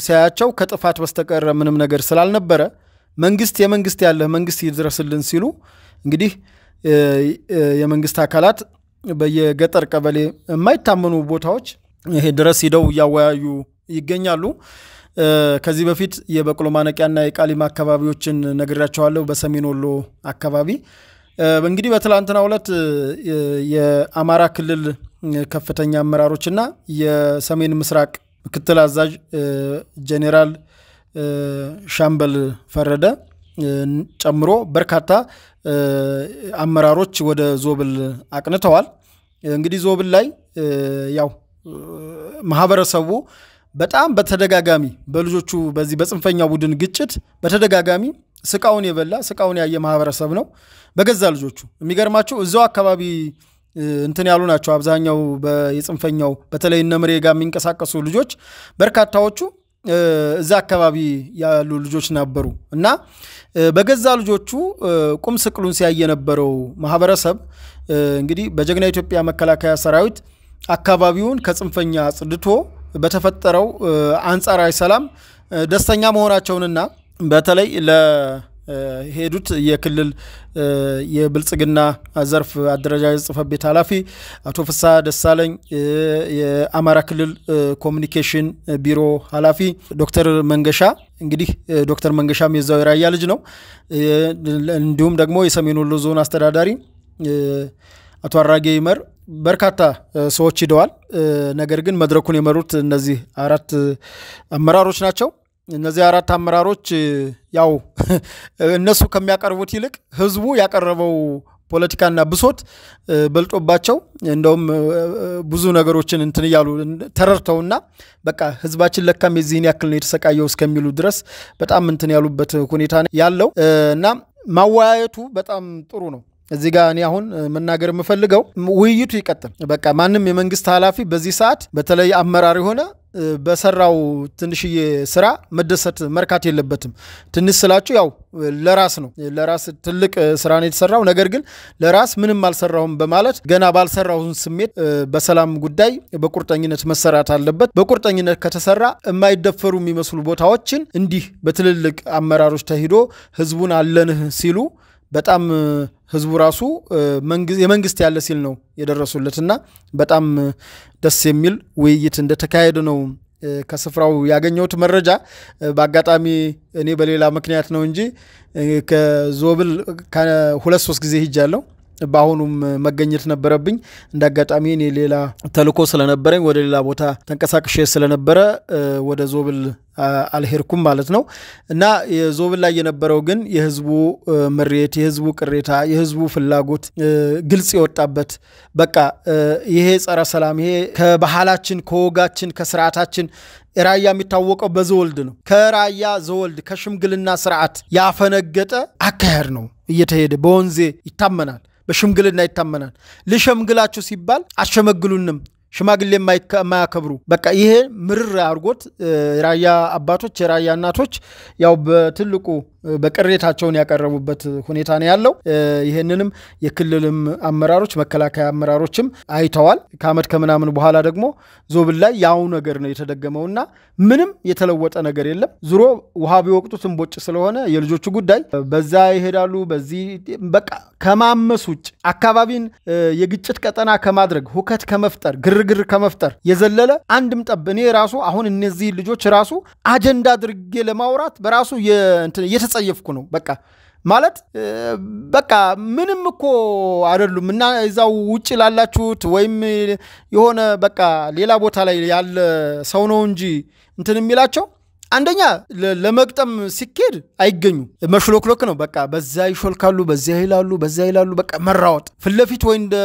ሲያያቸው ከጥፋት በስተቀር ምንም ነገር ስላልነበረ መንግስት ያለ መንግስት ይድረስልን ሲሉ እንግዲህ የመንግስት አካላት በየገጠር ቀበሌ የማይታመኑ ቦታዎች ይሄ ድረስ ሄደው ያወያዩ ይገኛሉ ከዚህ በፊት የበቅሎ ማነቂያና የቃሊማ አካባቢዎችን ነግራቸዋለሁ በሰሜን ወሎ አካባቢ እንግዲህ በትላንትናው ዕለት የአማራ ክልል ከፍተኛ አመራሮችና የሰሜን ምስራቅ ምክትል አዛዥ ጄኔራል ሻምበል ፈረደ ጨምሮ በርካታ አመራሮች ወደ ዞብል አቅንተዋል እንግዲህ ዞብል ላይ ያው ማህበረሰቡ በጣም በተደጋጋሚ በልጆቹ በዚህ በጽንፈኛው ቡድን ግጭት በተደጋጋሚ ስቃውን የበላ ስቃውን ያየ ማህበረሰብ ነው በገዛ ልጆቹ የሚገርማቸው እዛው አካባቢ እንትን ያሉ ናቸው አብዛኛው በየጽንፈኛው በተለይ እነምሬ ጋር የሚንቀሳቀሱ ልጆች በርካታዎቹ እዛ አካባቢ ያሉ ልጆች ነበሩ እና በገዛ ልጆቹ ቁም ስቅሉን ሲያየ የነበረው ማህበረሰብ እንግዲህ በጀግና ኢትዮጵያ መከላከያ ሰራዊት አካባቢውን ከጽንፈኛ ጽድቶ በተፈጠረው አንጻራዊ ሰላም ደስተኛ መሆናቸውንና በተለይ ሄዱት የክልል የብልጽግና ዘርፍ አደረጃጀት ጽሕፈት ቤት ኃላፊ አቶ ፍስሐ ደሳለኝ የአማራ ክልል ኮሙኒኬሽን ቢሮ ኃላፊ ዶክተር መንገሻ እንግዲህ ዶክተር መንገሻም የዛው የራያ ልጅ ነው እንዲሁም ደግሞ የሰሜን ወሎ ዞን አስተዳዳሪ አቶ አራጌ ይመር በርካታ ሰዎች ሄደዋል ነገር ግን መድረኩን የመሩት እነዚህ አራት አመራሮች ናቸው እነዚህ አራት አመራሮች ያው እነሱ ከሚያቀርቡት ይልቅ ህዝቡ ያቀረበው ፖለቲካና ብሶት በልጦባቸው እንደውም ብዙ ነገሮችን እንትን ያሉ ተረርተውና በቃ ህዝባችን ለካም የዚህን ያክል ነው የተሰቃየው እስከሚሉ ድረስ በጣም እንትን ያሉበት ሁኔታ ያለው እና ማዋያየቱ በጣም ጥሩ ነው እዚህ ጋር እኔ አሁን መናገር የምፈልገው ውይይቱ ይቀጥል በቃ ማንም የመንግስት ኃላፊ በዚህ ሰዓት በተለይ አመራር ሆነ በሰራው ትንሽዬ ስራ መደሰት መርካት የለበትም ትንሽ ስላችሁ ያው ለራስ ትልቅ ስራ ነው የተሰራው ነገር ግን ለራስ ምንም አልሰራውም በማለት ገና ባልሰራውን ስሜት በሰላም ጉዳይ በቁርጠኝነት መሰራት አለበት በቁርጠኝነት ከተሰራ የማይደፈሩ የሚመስሉ ቦታዎችን እንዲህ በትልልቅ አመራሮች ተሂዶ ህዝቡን አለንህ ሲሉ በጣም ህዝቡ ራሱ የመንግስት ያለ ሲል ነው የደረሱለትና በጣም ደስ የሚል ውይይት እንደተካሄደ ነው ከስፍራው ያገኘሁት መረጃ በአጋጣሚ እኔ በሌላ ምክንያት ነው እንጂ ከዞብል ከሁለት ሶስት ጊዜ ሄጃለሁ ባሁኑም መገኘት ነበረብኝ እንዳጋጣሚ እኔ ሌላ ተልኮ ስለነበረኝ ወደ ሌላ ቦታ ተንቀሳቅሼ ስለነበረ ወደ ዞብል አልሄርኩም ማለት ነው እና የዞብል ላይ የነበረው ግን የህዝቡ ምሬት የህዝቡ ቅሬታ የህዝቡ ፍላጎት ግልጽ ይወጣበት በቃ ይሄ ጸረ ሰላም ይሄ ከባህላችን ከወጋችን ከስርዓታችን ራያ የሚታወቀው በዘወልድ ነው ከራያ ዘወልድ ከሽምግልና ስርዓት ያፈነገጠ አካሄድ ነው እየተሄደ በወንዜ ይታመናል በሽምግልና ይታመናል ለሽምግላችሁ ሲባል አሸመግሉንም ሽማግሌ የማያከብሩ በቃ ይሄ ምርር አርጎት ራያ አባቶች ራያ እናቶች ያው በትልቁ በቅሬታቸውን ያቀረቡበት ሁኔታ ነው ያለው ይሄንንም የክልልም አመራሮች መከላከያ አመራሮችም አይተዋል ከአመት ከምናምን በኋላ ደግሞ ዞብል ላይ ያው ነገር ነው የተደገመውና ምንም የተለወጠ ነገር የለም ዙሮ ውሃ ቢወቅቱት እንቦጭ ስለሆነ የልጆቹ ጉዳይ በዛ ይሄዳሉ በዚህ በቃ ከማመስ ውጭ አካባቢን የግጭት ቀጠና ከማድረግ ሁከት ከመፍጠር ግርግር ከመፍጠር የዘለለ አንድም ጠብ እኔ ራሱ አሁን እነዚህ ልጆች ራሱ አጀንዳ አድርጌ ለማውራት በራሱ የተጸየፍኩ ነው በቃ ማለት በቃ ምንም እኮ አይደሉም እና እዛው ውጪ ላላችሁት ወይም የሆነ በቃ ሌላ ቦታ ላይ ያለ ሰው ነው እንጂ እንትን የሚላቸው አንደኛ ለመቅጠም ሲኬድ አይገኙ መሽሎክሎክ ነው በቃ በዛ ይሾልካሉ በዛ ይላሉ በቃ መራወጥ ፍለፊት ወይ እንደ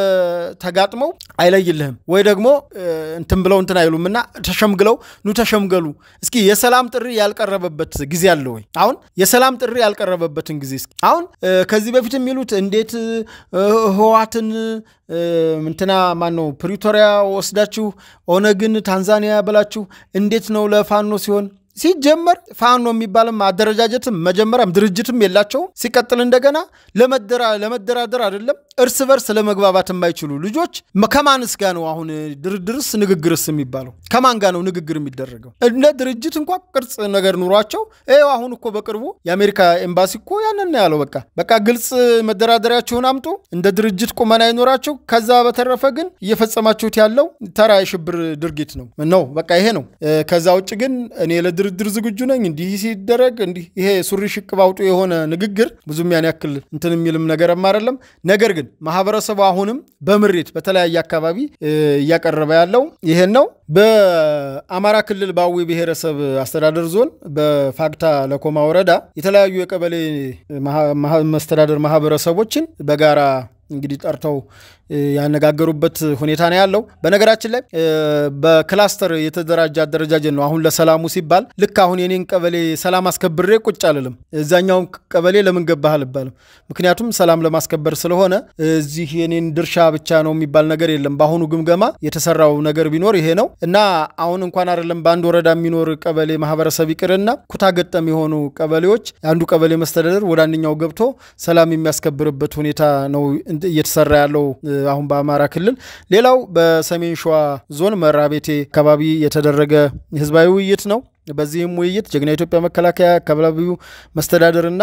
ተጋጥመው አይለይልህም ወይ ደግሞ እንትን ብለው እንትን አይሉምና ተሸምግለው ተሸምገሉ እስኪ የሰላም ጥሪ ያልቀረበበት ጊዜ አለ ወይ አሁን የሰላም ጥሪ ያልቀረበበትን ጊዜ እስኪ አሁን ከዚህ በፊት የሚሉት እንዴት ህዋትን እንትና ማነው ፕሪቶሪያ ወስዳችሁ ኦነግን ታንዛኒያ ብላችሁ እንዴት ነው ለፋኖ ሲሆን ሲጀመር ፋኖ የሚባልም አደረጃጀትም መጀመሪያም ድርጅትም የላቸው ሲቀጥል እንደገና ለመደራደር አይደለም እርስ በርስ ለመግባባት የማይችሉ ልጆች ከማንስ ጋር ነው አሁን ድርድርስ ንግግርስ የሚባለው ከማን ጋር ነው ንግግር የሚደረገው እንደ ድርጅት እንኳን ቅርጽ ነገር ኑሯቸው አሁን እኮ በቅርቡ የአሜሪካ ኤምባሲ እኮ ያንን ያለው በቃ ግልጽ መደራደሪያቸውን አምጡ እንደ ድርጅት ቁመና ይኖራቸው ከዛ በተረፈ ግን እየፈጸማችሁት ያለው ተራ የሽብር ድርጊት ነው በቃ ይሄ ነው ከዛ ውጭ ግን እኔ ድርድር ዝግጁ ነኝ እንዲህ ሲደረግ እንዲህ ይሄ ሱሪ ሽቅባውጡ የሆነ ንግግር ብዙም ያን ያክል እንትን የሚልም ነገር አይደለም ነገር ግን ማህበረሰቡ አሁንም በምሬት በተለያየ አካባቢ ያቀረበ ያለው ይሄን ነው በአማራ ክልል ባዊ ብሔረሰብ አስተዳደር ዞን በፋግታ ለኮማ ወረዳ የተለያዩ የቀበሌ መስተዳደር ማህበረሰቦችን በጋራ እንግዲህ ጠርተው ያነጋገሩበት ሁኔታ ነው ያለው በነገራችን ላይ በክላስተር የተደራጀ አደረጃጀት ነው አሁን ለሰላሙ ሲባል ልክ አሁን የኔን ቀበሌ ሰላም አስከብሬ ቁጭ አልልም እዛኛው ቀበሌ ለምን ገባህ ልባል ምክንያቱም ሰላም ለማስከበር ስለሆነ እዚህ የኔን ድርሻ ብቻ ነው የሚባል ነገር የለም ባሁኑ ግምገማ የተሰራው ነገር ቢኖር ይሄ ነው እና አሁን እንኳን አይደለም ባንድ ወረዳ የሚኖር ቀበሌ ማህበረሰብ ይቅርና ኩታ ገጠም የሆኑ ቀበሌዎች አንዱ ቀበሌ መስተዳደር ወደ አንደኛው ገብቶ ሰላም የሚያስከብርበት ሁኔታ ነው እየተሰራ ያለው አሁን በአማራ ክልል ሌላው በሰሜን ሸዋ ዞን መራቤቴ አካባቢ የተደረገ ህዝባዊ ውይይት ነው በዚህም ውይይት ጀግና ኢትዮጵያ መከላከያ አካባቢው መስተዳደርና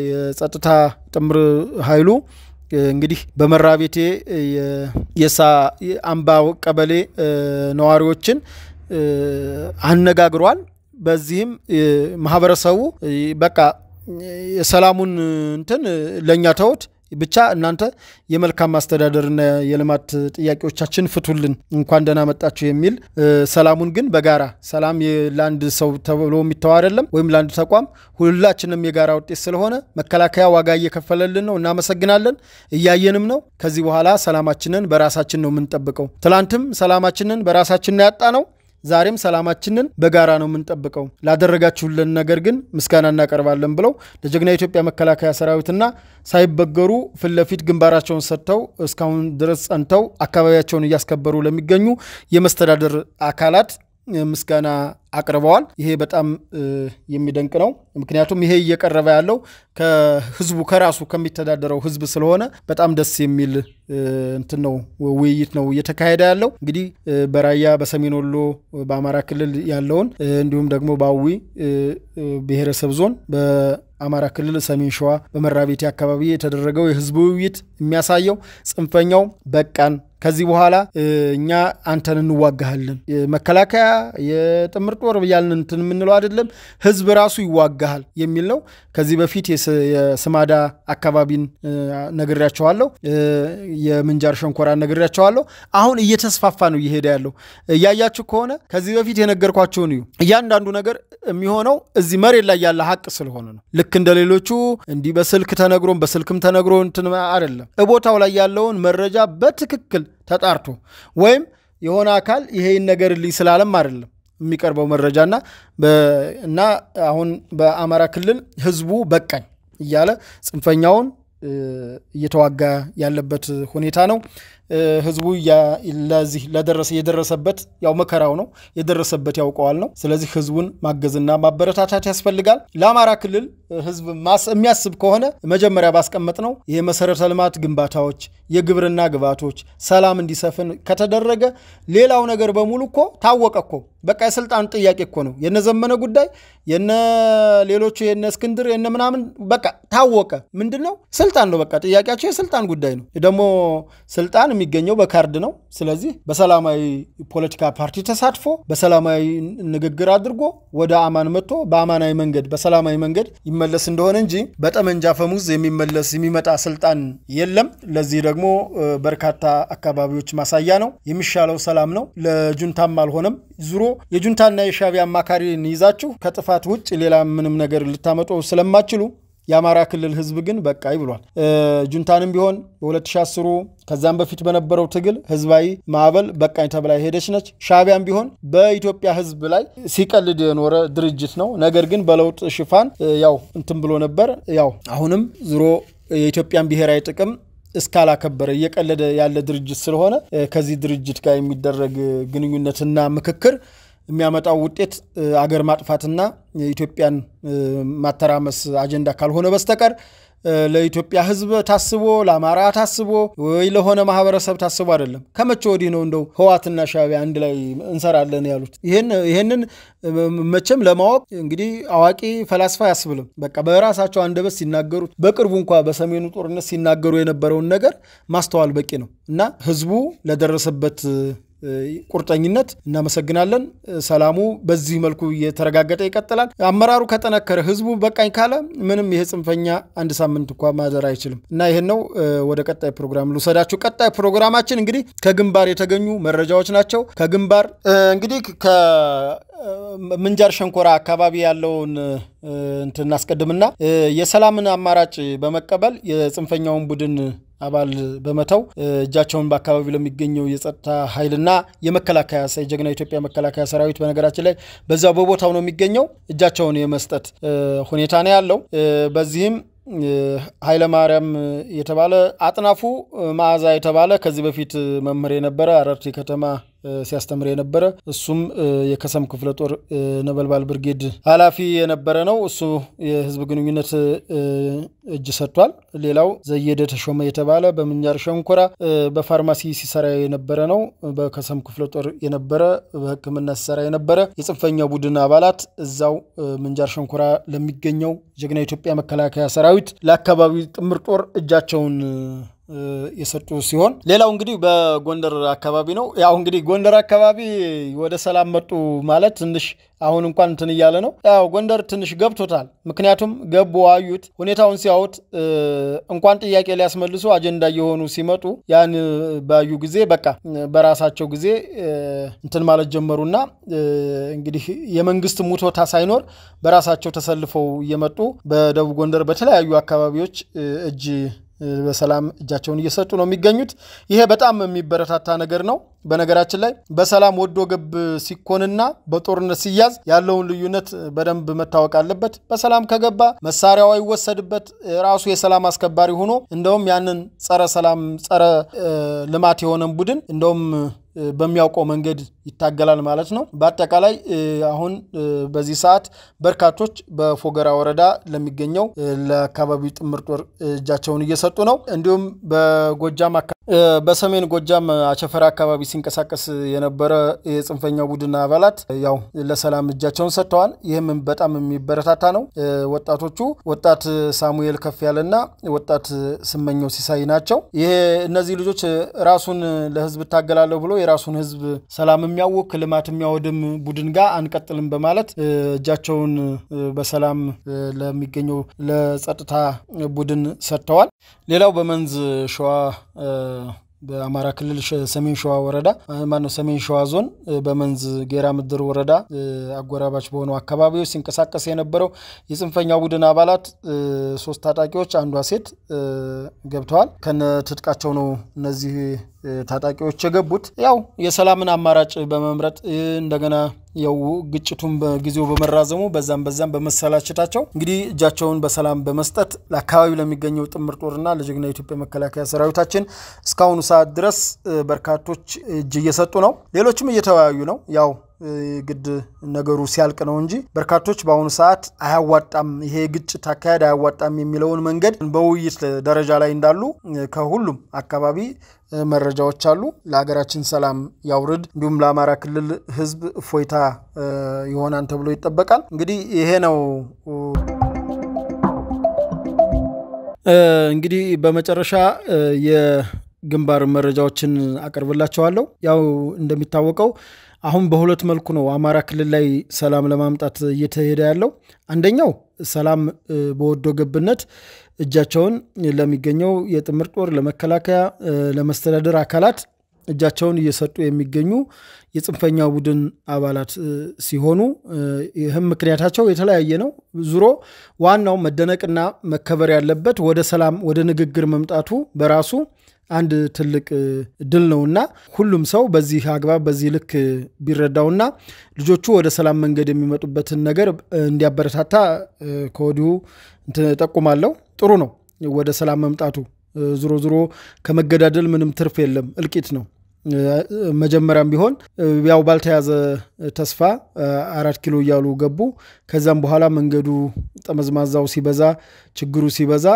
የጸጥታ ጥምር ኃይሉ እንግዲህ በመራቤቴ የሳ አምባ ቀበሌ ነዋሪዎችን አነጋግሯል በዚህም ማህበረሰቡ በቃ የሰላሙን እንትን ለኛ ተውት ብቻ እናንተ የመልካም ማስተዳደርና የልማት ጥያቄዎቻችን ፍቱልን እንኳን ደህና መጣችሁ የሚል ሰላሙን ግን በጋራ ሰላም የላንድ ሰው ተብሎ የሚተው አይደለም ወይም ላንድ ተቋም ሁላችንም የጋራ ውጤት ስለሆነ መከላከያ ዋጋ እየከፈለልን ነው እናመሰግናለን እያየንም ነው ከዚህ በኋላ ሰላማችንን በራሳችን ነው የምንጠብቀው ትላንትም ሰላማችንን በራሳችን ያጣ ነው ዛሬም ሰላማችንን በጋራ ነው የምንጠብቀው ላደረጋችሁልን ነገር ግን ምስጋና እናቀርባለን ብለው ለጀግና ኢትዮጵያ መከላከያ ሰራዊትና ሳይበገሩ ፍለፊት ግንባራቸውን ሰጥተው እስካሁን ድረስ ጸንተው አካባቢያቸውን ያስከበሩ ለሚገኙ የመስተዳደር አካላት ምስጋና አቅርበዋል ይሄ በጣም የሚደንቅ ነው ምክንያቱም ይሄ እየቀረበ ያለው ከህዝቡ ከራሱ ከሚተዳደረው ህዝብ ስለሆነ በጣም ደስ የሚል እንትን ነው ውይይት ነው እየተካሄደ ያለው እንግዲህ በራያ በሰሜን ወሎ በአማራ ክልል ያለውን እንዲሁም ደግሞ ባዊ ብሔረሰብ ዞን በአማራ ክልል ሰሜን ሸዋ በመራቤቴ አካባቢ የተደረገው የህዝብ ውይይት የሚያሳየው ጽንፈኛው በቃን ከዚህ በኋላ እኛ አንተን እንዋጋሃለን መከላከያ የጥምር ጦር በያልን እንትን ምንለው አይደለም ህዝብ ራሱ ይዋጋሃል የሚል ነው ከዚህ በፊት የስማዳ አካባቢን ነግሬያቸዋለሁ የምንጃር ሸንኮራ ነግሬያቸዋለሁ አሁን እየተስፋፋ ነው ይሄዳ ያለው ያያችሁ ከሆነ ከዚህ በፊት የነገርኳችሁ ነው እያንዳንዱ ነገር የሚሆነው እዚህ መሬት ላይ ያለ ሀቅ ስለሆነ ነው ልክ እንደሌሎቹ እንዲ በስልክ ተነግሮን በስልክም ተነግሮ እንትን አይደለም እቦታው ላይ ያለውን መረጃ በትክክል ተጣርቶ ወይም የሆነ አካል ይሄን ነገር ሊስላለም አይደለም የሚቀርበው መረጃና እና አሁን በአማራ ክልል ህዝቡ በቃኝ ይያለ ጽንፈኛውን እየተዋጋ ያለበት ሁኔታ ነው ህዝቡ ለዚህ ለደረሰ የደረሰበት ያው መከራው ነው የደረሰበት ያውቀዋል ነው ስለዚህ ህዝቡን ማገዝና ማበረታታት ያስፈልጋል ለአማራ ክልል ህዝብ የሚያስብ ከሆነ መጀመሪያ ባስቀመጥ ነው ይሄ መሰረተ ልማት ግንባታዎች የግብርና ግባቶች ሰላም እንዲሰፍን ከተደረገ ሌላው ነገር በሙሉ እኮ ታወቀኮ በቃ የስልጣን ጥያቄ እኮ ነው የነዘመነ ጉዳይ የነ ሌሎች የነ እስክንድር የነ ምናምን በቃ ታወቀ ምንድነው ስልጣን ነው በቃ ጥያቄያቸው የስልጣን ጉዳይ ነው ደግሞ ስልጣን የሚገኘው በካርድ ነው ስለዚህ በሰላማዊ ፖለቲካ ፓርቲ ተሳትፎ በሰላማዊ ንግግር አድርጎ ወደ አማን መጥቶ በአማናዊ መንገድ በሰላማዊ መንገድ ይመለስ እንደሆነ እንጂ በጠመንጃ ፈሙዝ የሚመለስ የሚመጣ ስልጣን የለም ለዚህ ደግሞ በርካታ አካባቢዎች ማሳያ ነው የሚሻለው ሰላም ነው ለጁንታም አልሆነም ዙሮ የጁንታና የሻቢያ አማካሪን ይዛችሁ ከጥፋት ውጭ ሌላ ምንም ነገር ልታመጡ ስለማትችሉ የአማራ ክልል ህዝብ ግን በቃ ይብሏል ጁንታንም ቢሆን በ2010 ከዛም በፊት በነበረው ትግል ህዝባዊ ማዕበል በቃኝ ተብላ ሄደች ነች ሻቢያም ቢሆን በኢትዮጵያ ህዝብ ላይ ሲቀልድ የኖረ ድርጅት ነው ነገር ግን በለውጥ ሽፋን ያው እንትን ብሎ ነበር ያው አሁንም ዙሮ የኢትዮጵያን ብሔራዊ ጥቅም እስካላከበረ እየቀለደ ያለ ድርጅት ስለሆነ ከዚህ ድርጅት ጋር የሚደረግ ግንኙነትና ምክክር የሚያመጣው ውጤት አገር ማጥፋትና ኢትዮጵያን ማተራመስ አጀንዳ ካልሆነ በስተቀር ለኢትዮጵያ ህዝብ ታስቦ ለአማራ ታስቦ ወይ ለሆነ ማህበረሰብ ታስቦ አይደለም ከመቼ ወዲህ ነው እንደው ህዋትና ሻቢያ አንድ ላይ እንሰራለን ያሉት ይሄንን መቼም ለማወቅ እንግዲህ አዋቂ ፈላስፋ ያስብልም በቃ በራሳቸው አንደበት ሲናገሩ በቅርቡ እንኳን በሰሜኑ ጦርነት ሲናገሩ የነበረው ነገር ማስተዋል በቂ ነው እና ህዝቡ ለደረሰበት ቁርጠኝነት እናመሰግናለን ሰላሙ በዚህ መልኩ እየተረጋገጠ ይቀጥላል አመራሩ ከተነከረ ህዝቡ በቃኝ ካለ ምንም ይሄ ጽንፈኛ አንድ ሳምንት እንኳን ማደር አይችልም እና ይሄን ነው ወደ ቀጣይ ፕሮግራም ልውሰዳችሁ ቀጣይ ፕሮግራማችን እንግዲህ ከግንባር የተገኙ መረጃዎች ናቸው ከግንባር እንግዲህ ምንጃር ሸንኮራ አካባቢ ያለውን እንትን አስቀድምና የሰላምን አማራጭ በመቀበል የጽንፈኛውን ቡድን አባል በመተው እጃቸውን በአካባቢው ለሚገኘው የጸጥታ ኃይልና የመከላከያ ጀግና ኢትዮጵያ መከላከያ ሰራዊት በነገራችን ላይ በዛው በቦታው ነው የሚገኘው እጃቸውን የመስጠት ሁኔታ ነው ያለው በዚህም ኃይለ ማርያም የተባለ አጥናፉ ማዕዛ የተባለ ከዚህ በፊት መምህር የነበረ አረርቲ ከተማ ሲያስተምር የነበረ እሱም የከሰም ክፍለ ጦር ነበልባል ብርጌድ ኃላፊ የነበረ ነው እሱ የህዝብ ግንኙነት እጅ ሰጥቷል ሌላው ዘየደ ተሾመ የተባለ በምንጃር ሸንኮራ በፋርማሲ ሲሰራ የነበረ ነው በከሰም ክፍለ ጦር የነበረ በህክምና ሲሰራ የነበረ የጽንፈኛው ቡድን አባላት እዛው ምንጃር ሸንኮራ ለሚገኘው ጀግና ኢትዮጵያ መከላከያ ሰራዊት ለአካባቢው ጥምር ጦር እጃቸውን የሰጡ ሲሆን ሌላው እንግዲህ በጎንደር አካባቢ ነው ያው እንግዲህ ጎንደር አካባቢ ወደ ሰላም መጡ ማለት ትንሽ አሁን እንኳን እንትን ይያለ ነው ያው ጎንደር ትንሽ ገብቶታል ምክንያቱም ገቡ አዩት ሁኔታውን ሲያውት እንኳን ጥያቄ ሊያስመልሱ አጀንዳ የሆኑ ሲመጡ ያን ባዩ ጊዜ በቃ በራሳቸው ጊዜ እንትን ማለት ጀመሩና እንግዲህ የመንግስት ሙቶታ ሳይኖር በራሳቸው ተሰልፈው እየመጡ በደቡብ ጎንደር በተለያዩ አካባቢዎች እጅ በሰላም እጃቸውን እየሰጡ ነው የሚገኙት ይሄ በጣም የሚበረታታ ነገር ነው በነገራችን ላይ በሰላም ወዶ ገብ ሲኮንና በጦርነት ሲያዝ ያለውን ልዩነት በደንብ መታወቅ አለበት በሰላም ከገባ መሳሪያው አይወሰድበት ራሱ የሰላም አስከባሪ ሆኖ እንደውም ያንን ጸረ ሰላም ጸረ ልማት የሆነን ቡድን እንደውም በሚያውቀው መንገድ ይታገላል ማለት ነው በአጠቃላይ አሁን በዚህ ሰዓት በርካቶች በፎገራ ወረዳ ለሚገኘው ለአካባቢው ጥምር ጦር እጃቸውን እየሰጡ ነው እንዲሁም በጎጃም በሰሜን ጎጃም አቸፈራ አካባቢ ሲንቀሳቀስ የነበረ የጽንፈኛው ቡድን አባላት ያው ለሰላም እጃቸውን ሰጥተዋል ይሄም በጣም የሚበረታታ ነው ወጣቶቹ ወጣት ሳሙኤል ከፍ ያለና ወጣት ስመኘው ሲሳይ ናቸው ይሄ እነዚህ ልጆች ራሱን ለህዝብ ታገላለሁ ብሎ የራሱን ህዝብ ሰላም የሚያውክ ልማት የሚያወድም ቡድን ጋር አንቀጥልም በማለት እጃቸውን በሰላም ለሚገኘው ለጸጥታ ቡድን ሰጥተዋል ሌላው በመንዝ ሸዋ በአማራ ክልል ሰሜን ሸዋ ወረዳ ማነው ሰሜን ሸዋ ዞን በመንዝ ጌራ ምድር ወረዳ አጎራባች በሆነው አካባቢዎች ሲንቀሳቀስ የነበረው የጽንፈኛው ቡድን አባላት 3 ታጣቂዎች አንዷ ሴት ገብተዋል ከነ ትጥቃቸው ነው እነዚህ ታጣቂዎች የገቡት ያው የሰላምን አማራጭ በመምረጥ እንደገና ያው ግጭቱን በጊዜው በመራዘሙ በዛም በመሰላቸታቸው እንግዲህ እጃቸውን በሰላም በመስጠት ለአካባቢው ለሚገኘው ጥምር ጦርና ለጀግና ኢትዮጵያ መከላከያ ሰራዊታችን እስካሁን ሰዓት ድረስ በርካቶች እጅ እየሰጡ ነው ሌሎችም እየተወያዩ ነው ያው ግድ ነገሩ ሲያልቅ ነው እንጂ በርካቶች በአሁኑ ሰዓት አያዋጣም ይሄ ግጭት አካሄድ አያዋጣም የሚለውን መንገድ በውይይት ደረጃ ላይ እንዳሉ ከሁሉም አካባቢ መረጃዎች አሉ ለሀገራችን ሰላም ያውርድ እንዲሁም ለአማራ ክልል ህዝብ ፎይታ ይሆናል ተብሎ ይጠበቃል እንግዲህ ይሄ ነው እንግዲህ በመጨረሻ የግንባር መረጃዎችን አቀርብላችኋለሁ ያው እንደሚታወቀው አሁን በሁለት መልኩ ነው አማራ ክልል ላይ ሰላም ለማምጣት እየተሄደ ያለው አንደኛው ሰላም በወዶ ገብነት እጃቸውን ለሚገኘው የጥምር ጦር ለመከላከያ ለመስተዳደር አካላት እጃቸውን እየሰጡ የሚገኙ የጽንፈኛው ቡድን አባላት ሲሆኑ ይህም ምክንያታቸው የተለያየ ነው ዙሮ ዋናው መደነቅና መከበር ያለበት ወደ ሰላም ወደ ንግግር መምጣቱ በራሱ አንድ ትልቅ ድል ነውና ሁሉም ሰው በዚህ አግባብ በዚህ ልክ ቢረዳውና ልጆቹ ወደ ሰላም መንገድ የሚመጡበትን ነገር እንዲያበረታታ ኮዲው ተጠቁማለሁ ጥሩ ነው ወደ ሰላም መምጣቱ ዙሮ ከመገዳደል ምንም ትርፍ የለም እልቂት ነው መጀመሪያም ቢሆን ያው ባልተያዘ ተስፋ 4 ኪሎ ያሉ ገቡ ከዛም በኋላ መንገዱ ጠመዝማዛው ሲበዛ ችግሩ ሲበዛ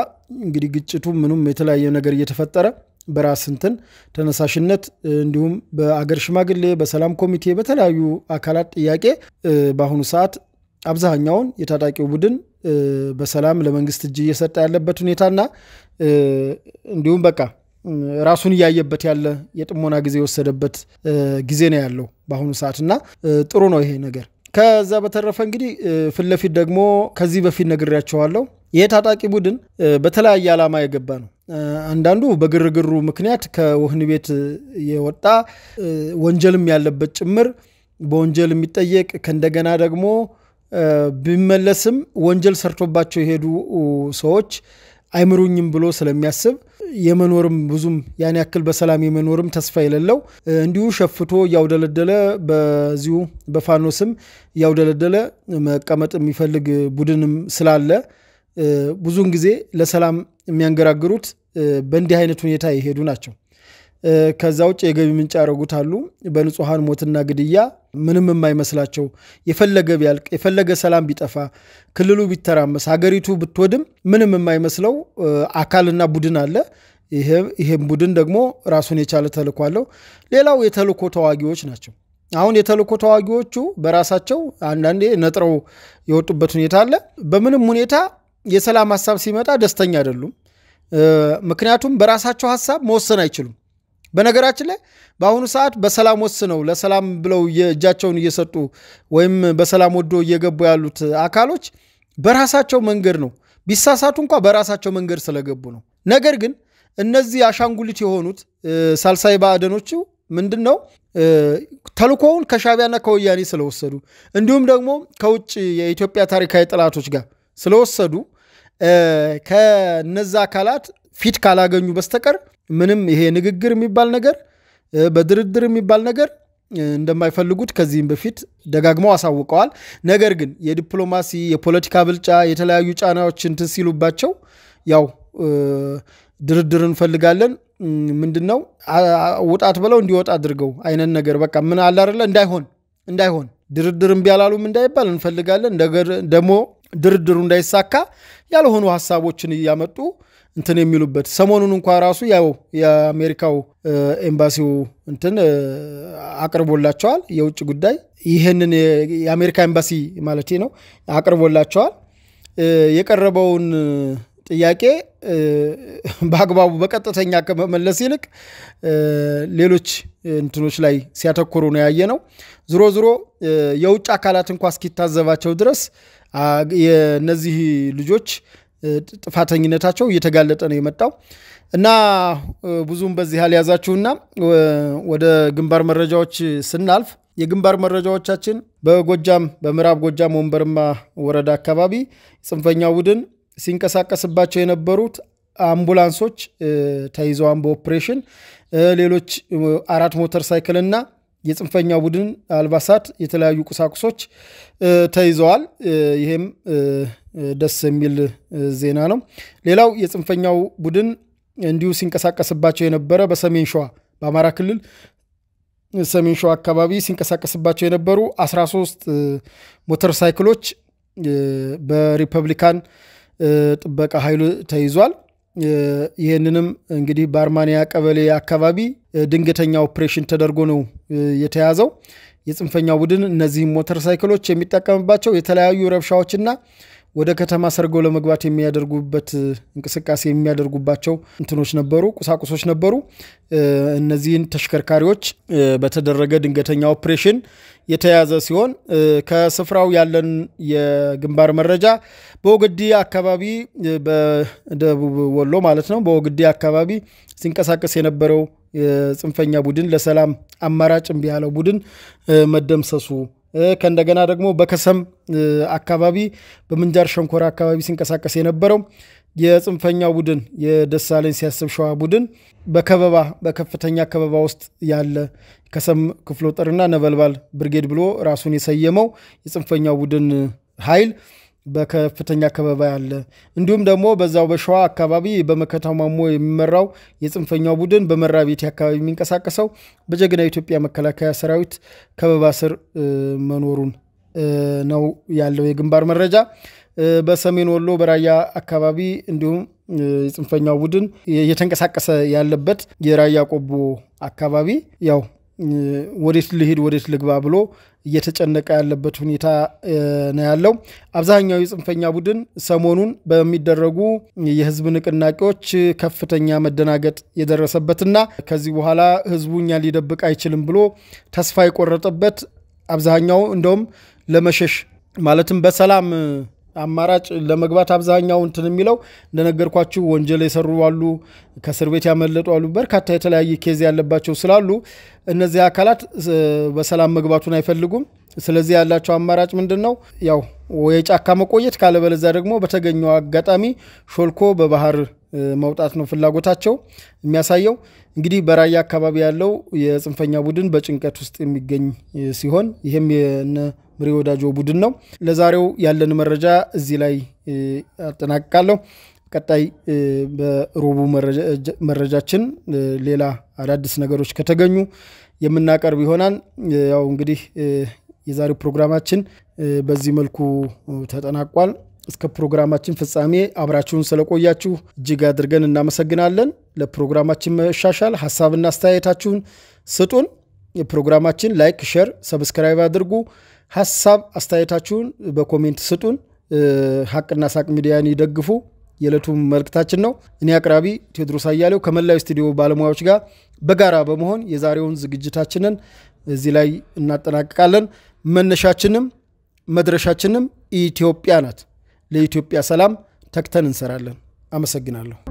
እንግዲህ ግጭቱ ምንም የተለያየ ነገር እየተፈጠረ በራስ እንትን ተነሳሽነት እንዲሁም በአገር ሽማግሌ በሰላም ኮሚቴ በተለያዩ አካላት ጥያቄ በአሁኑ ሰዓት አብዛኛውን የታጣቂው ቡድን በሰላም ለመንግስት እጅ እየሰጠ ያለበት ሁኔታና እንዲሁም በቃ ራሱን ያያየበት ያለ የጥሞና ጊዜ ወሰደበት ጊዜ ነው ያለው በአሁኑ ሰዓትና ጥሩ ነው ይሄ ነገር ከዛ በተረፈ እንግዲህ ፍለፊት ደግሞ ከዚህ በፊት ነግሬያቸዋለሁ የታጣቂ ቡድን በተለያየ ዓላማ የገባ ነው አንዳንዱ በግርግሩ ምክንያት ከወህኒ ቤት የወጣ ወንጀልም ያለበት ጭምር በወንጀል የሚጠየቅ ከእንደገና ደግሞ ቢመለስም ወንጀል ሰርቶባቸው የሄዱ ሰዎች አይምሩኝም ብሎ ስለሚያስብ የመኖርም ብዙም ያን ያክል በሰላም የመኖርም ተስፋ የሌለው እንዲሁ ሸፍቶ ያውደለደለ በዚሁ በፋኖስም ያውደለደለ መቀመጥ የሚፈልግ ቡድንም ስላለ ብዙን ጊዜ ለሰላም የሚያንገራግሩት በእንዲህ አይነት ሁኔታ ይሄዱ ናቸው ከዛው የገቢ ምንጭ ያረጉታሉ በንጹሃን ሞትና ግድያ ምንም የማይመስላቸው የፈለገ ቢያልቅ የፈለገ ሰላም ቢጠፋ ክልሉ ቢተራመስ ሀገሪቱ ብትወድም ምንም የማይመስለው አካልና ቡድን አለ ይሄም ቡድን ደግሞ ራሱን የቻለ ተልእኮ አለው ሌላው የተልእኮ ተዋጊዎች ናቸው አሁን የተልእኮ ተዋጊዎቹ በራሳቸው አንዳንዴ ነጥረው የወጡበት ሁኔታ አለ በምንም ሁኔታ የሰላም ሐሳብ ሲመጣ ደስተኛ አይደሉም ምክንያቱም በራሳቸው ሐሳብ መወሰን አይችሉም በነገራችን ላይ በአሁኑ ሰዓት በሰላም ወስነው ለሰላም ብለው እጃቸውን እየሰጡ ወይም በሰላም ወዶ እየገቡ ያሉት አካሎች በራሳቸው መንገድ ነው ቢሳሳቱ እንኳን በራሳቸው መንገድ ስለገቡ ነው ነገር ግን እነዚህ አሻንጉሊት የሆኑት ሳልሳይ ባዕደኖቹ ምንድነው ተልእኮውን ከሻቢያና ከወያኔ ስለወሰዱ እንዲሁም ደግሞ ከውጭ የኢትዮጵያ ታሪካዊ ጥላቶች ጋር ስለወሰዱ ከነዛ አካላት ፊት ካላገኙ በስተቀር ምንም ይሄ ንግግር የሚባል ነገር በድርድር የሚባል ነገር እንደማይፈልጉት ከዚህም በፊት ደጋግመው አሳውቀዋል ነገር ግን የዲፕሎማሲ የፖለቲካ ብልጫ የተለያዩ ጫናዎችን ትሲሉባቸው ያው ድርድር እንፈልጋለን ምንድነው ወጣት ብለው እንዲወጣ አድርገው አይነን ነገር በቃ ምን አለ አይደለ እንዳይሆን ድርድርም ቢያላሉም እንዳይባል እንፈልጋለን ደሞ ድርድሩ እንዳይሳካ ያልሆኑ ሐሳቦችን ያመጡ እንትን የሚሉበት ሰሞኑን እንኳን ራሱ ያው የአሜሪካው ኤምባሲው እንትን አቅርቦላቸዋል የውጭ ጉዳይ ይሄንን የአሜሪካ ኤምባሲ ማለት ነው አቅርቦላቸዋል የቀረበውን ጥያቄ በአግባቡ በቀጥተኛ ከመመለስ ይልቅ ሌሎች እንትኖች ላይ ሲያተኩሩ ነው ያየነው ዝሮ የውጭ አካላት እንኳን እስኪታዘባቸው ድረስ የነዚህ ልጆች ጥፋተኝነታቸው እየተጋለጠ ነው የመጣው እና ብዙም በዚህ ያልያዛችሁና ወደ ግንባር መረጃዎች ስናልፍ የግንባር መረጃዎቻችን በጎጃም በምዕራብ ጎጃም ወንበርማ ወረዳ አካባቢ ጽንፈኛው ቡድን ሲንቀሳቀስባቸው የነበሩት አምቡላንሶች ተይዘዋን በኦፕሬሽን ሌሎች 4 ሞተር ሳይክልና የጽንፈኛው ቡድን አልባሳት የተለያዩ ቁሳቁሶች ተይዘዋል ይሄም ደስ የሚል ዜና ነው ሌላው የጽንፈኛው ቡድን እንዲሁ ሲንቀሳቀስባቸው የነበረ በሰሜን ሸዋ በአማራ ክልል ሰሜን ሸዋ አካባቢ ሲንቀሳቀስባቸው የነበሩ 13 ሞተር ሳይክሎች በሪፐብሊካን ጥበቃ ኃይሉ ተይዟል ይሄንንም እንግዲህ በአርማኒያ ቀበሌ አካባቢ ድንገተኛ ኦፕሬሽን ተደርጎ ነው የተያዘው የጽንፈኛው ቡድን እነዚህ ሞተር ሳይክሎች የሚጠቀምባቸው የተለያዩ ረብሻዎችና ወደ ከተማ ሰርገው ለመግባት የሚያደርጉበት እንቅስቃሴ የሚያደርጉባቸው እንትኖች ነበሩ ቁሳቁሶች ነበሩ እነዚህን ተሽከርካሪዎች በተደረገ ድንገተኛ ኦፕሬሽን የተያዘ ሲሆን ከስፍራው ያለን የግንባር መረጃ በወግዲ አካባቢ በደቡብ ወሎ ማለት ነው በወግዲ አካባቢ ሲንቀሳቀስ የነበረው የጽንፈኛ ቡድን ለሰላም አማራጭ እንቢያለው ቡድን መደምሰሱ ከእንደገና ደግሞ በከሰም አካባቢ በመንጃር ሸንኮራ አካባቢ ሲንቀሳቀስ የነበረው የጽንፈኛው ቡድን የደሳለኝ ሲያስብ ሸዋ ቡድን በከፍተኛ ከበባ ውስጥ ያለ ከሰም ክፍለ ጦርና ነበልባል ብርጌድ ብሎ ራሱን የሰየመው የጽንፈኛው ቡድን ኃይል በከፍተኛ ከበባ ያለ እንዲሁም ደግሞ በዛው በሸዋ አካባቢ በመከታማሞ የሚመራው የጽንፈኛው ቡድን በመራቤት አካባቢ የሚንቀሳቀሰው በጀግና ኢትዮጵያ መከላከያ ሰራዊት ከበባ ስር መኖሩን ነው ያለው የግንባር መረጃ በሰሜን ወሎ በራያ አካባቢ እንዲሁም የጽንፈኛው ቡድን የተንቀሳቀሰ ያለበት የራያ ቆቦ አካባቢ ያው ወዴት ልሂድ ወዴት ልግባ ብሎ እየተጨነቀ ያለበት ሁኔታ ነው ያለው አብዛኛው የጽንፈኛ ቡድን ሰሞኑን በሚደረጉ የህዝብ ንቅናቄዎች ከፍተኛ መደናገጥ የደረሰበትና ከዚህ በኋላ ህዝቡኛ ሊደብቅ አይችልም ብሎ ተስፋ የቆረጠበት አብዛኛው እንደውም ለመሸሽ ማለትም በሰላም አማራጭ ለመግባት አብዛኛው እንትን የሚለው እንደነገርኳችሁ ወንጀል የሰሩ አሉ ከእስር ቤት ያመለጡ አሉ በርካታ የተለያየ ኬዝ ያለባቸው ስላሉ እነዚህ አካላት በሰላም መግባቱን አይፈልጉም ስለዚህ ያላቸው አማራጭ ምንድነው ያው ወይ ጫካ መቆየት ካለበለዛ ደግሞ በተገኘው አጋጣሚ ሾልኮ በባህር መውጣት ነው ፍላጎታቸው የሚያሳየው እንግዲህ በራያ አካባቢ ያለው የጽንፈኛ ቡድን በጭንቀት ውስጥ የሚገኝ ሲሆን ይሄም የነ ምሪ ወዳጆ ቡድን ነው ለዛሬው ያለን መረጃ እዚህ ላይ አጠናቅቃለሁ ቀጣይ በሮቡ መረጃችን ሌላ አዳዲስ ነገሮች ከተገኙ የምናቀርብ ይሆናል። ያው እንግዲህ የዛሬው ፕሮግራማችን በዚህ መልኩ ተጠናቋል። እስከ ፕሮግራማችን ፍጻሜ አብራችሁን ስለቆያችሁ እጅግ አድርገን እናመሰግናለን። ለፕሮግራማችን መሻሻል ሐሳብና አስተያየታችሁን ስጡን። የፕሮግራማችን ላይክ፣ ሼር፣ ሰብስክራይብ አድርጉ። ሐሳብ አስተያየታችሁን በኮሜንት ስጡን። ሐቅና ሳቅ ሚዲያን ይደግፉ የዕለቱ መልእክታችን ነው። እኔ አቅራቢ ቴዎድሮስ አያሌው ከመላው ስቱዲዮ ባለሙያዎች ጋር በጋራ በመሆን የዛሬውን ዝግጅታችንን እዚህ ላይ እናጠናቅቃለን። መነሻችንም መድረሻችንም ኢትዮጵያ ናት። ለኢትዮጵያ ሰላም ተክተን እንሰራለን። አመሰግናለሁ።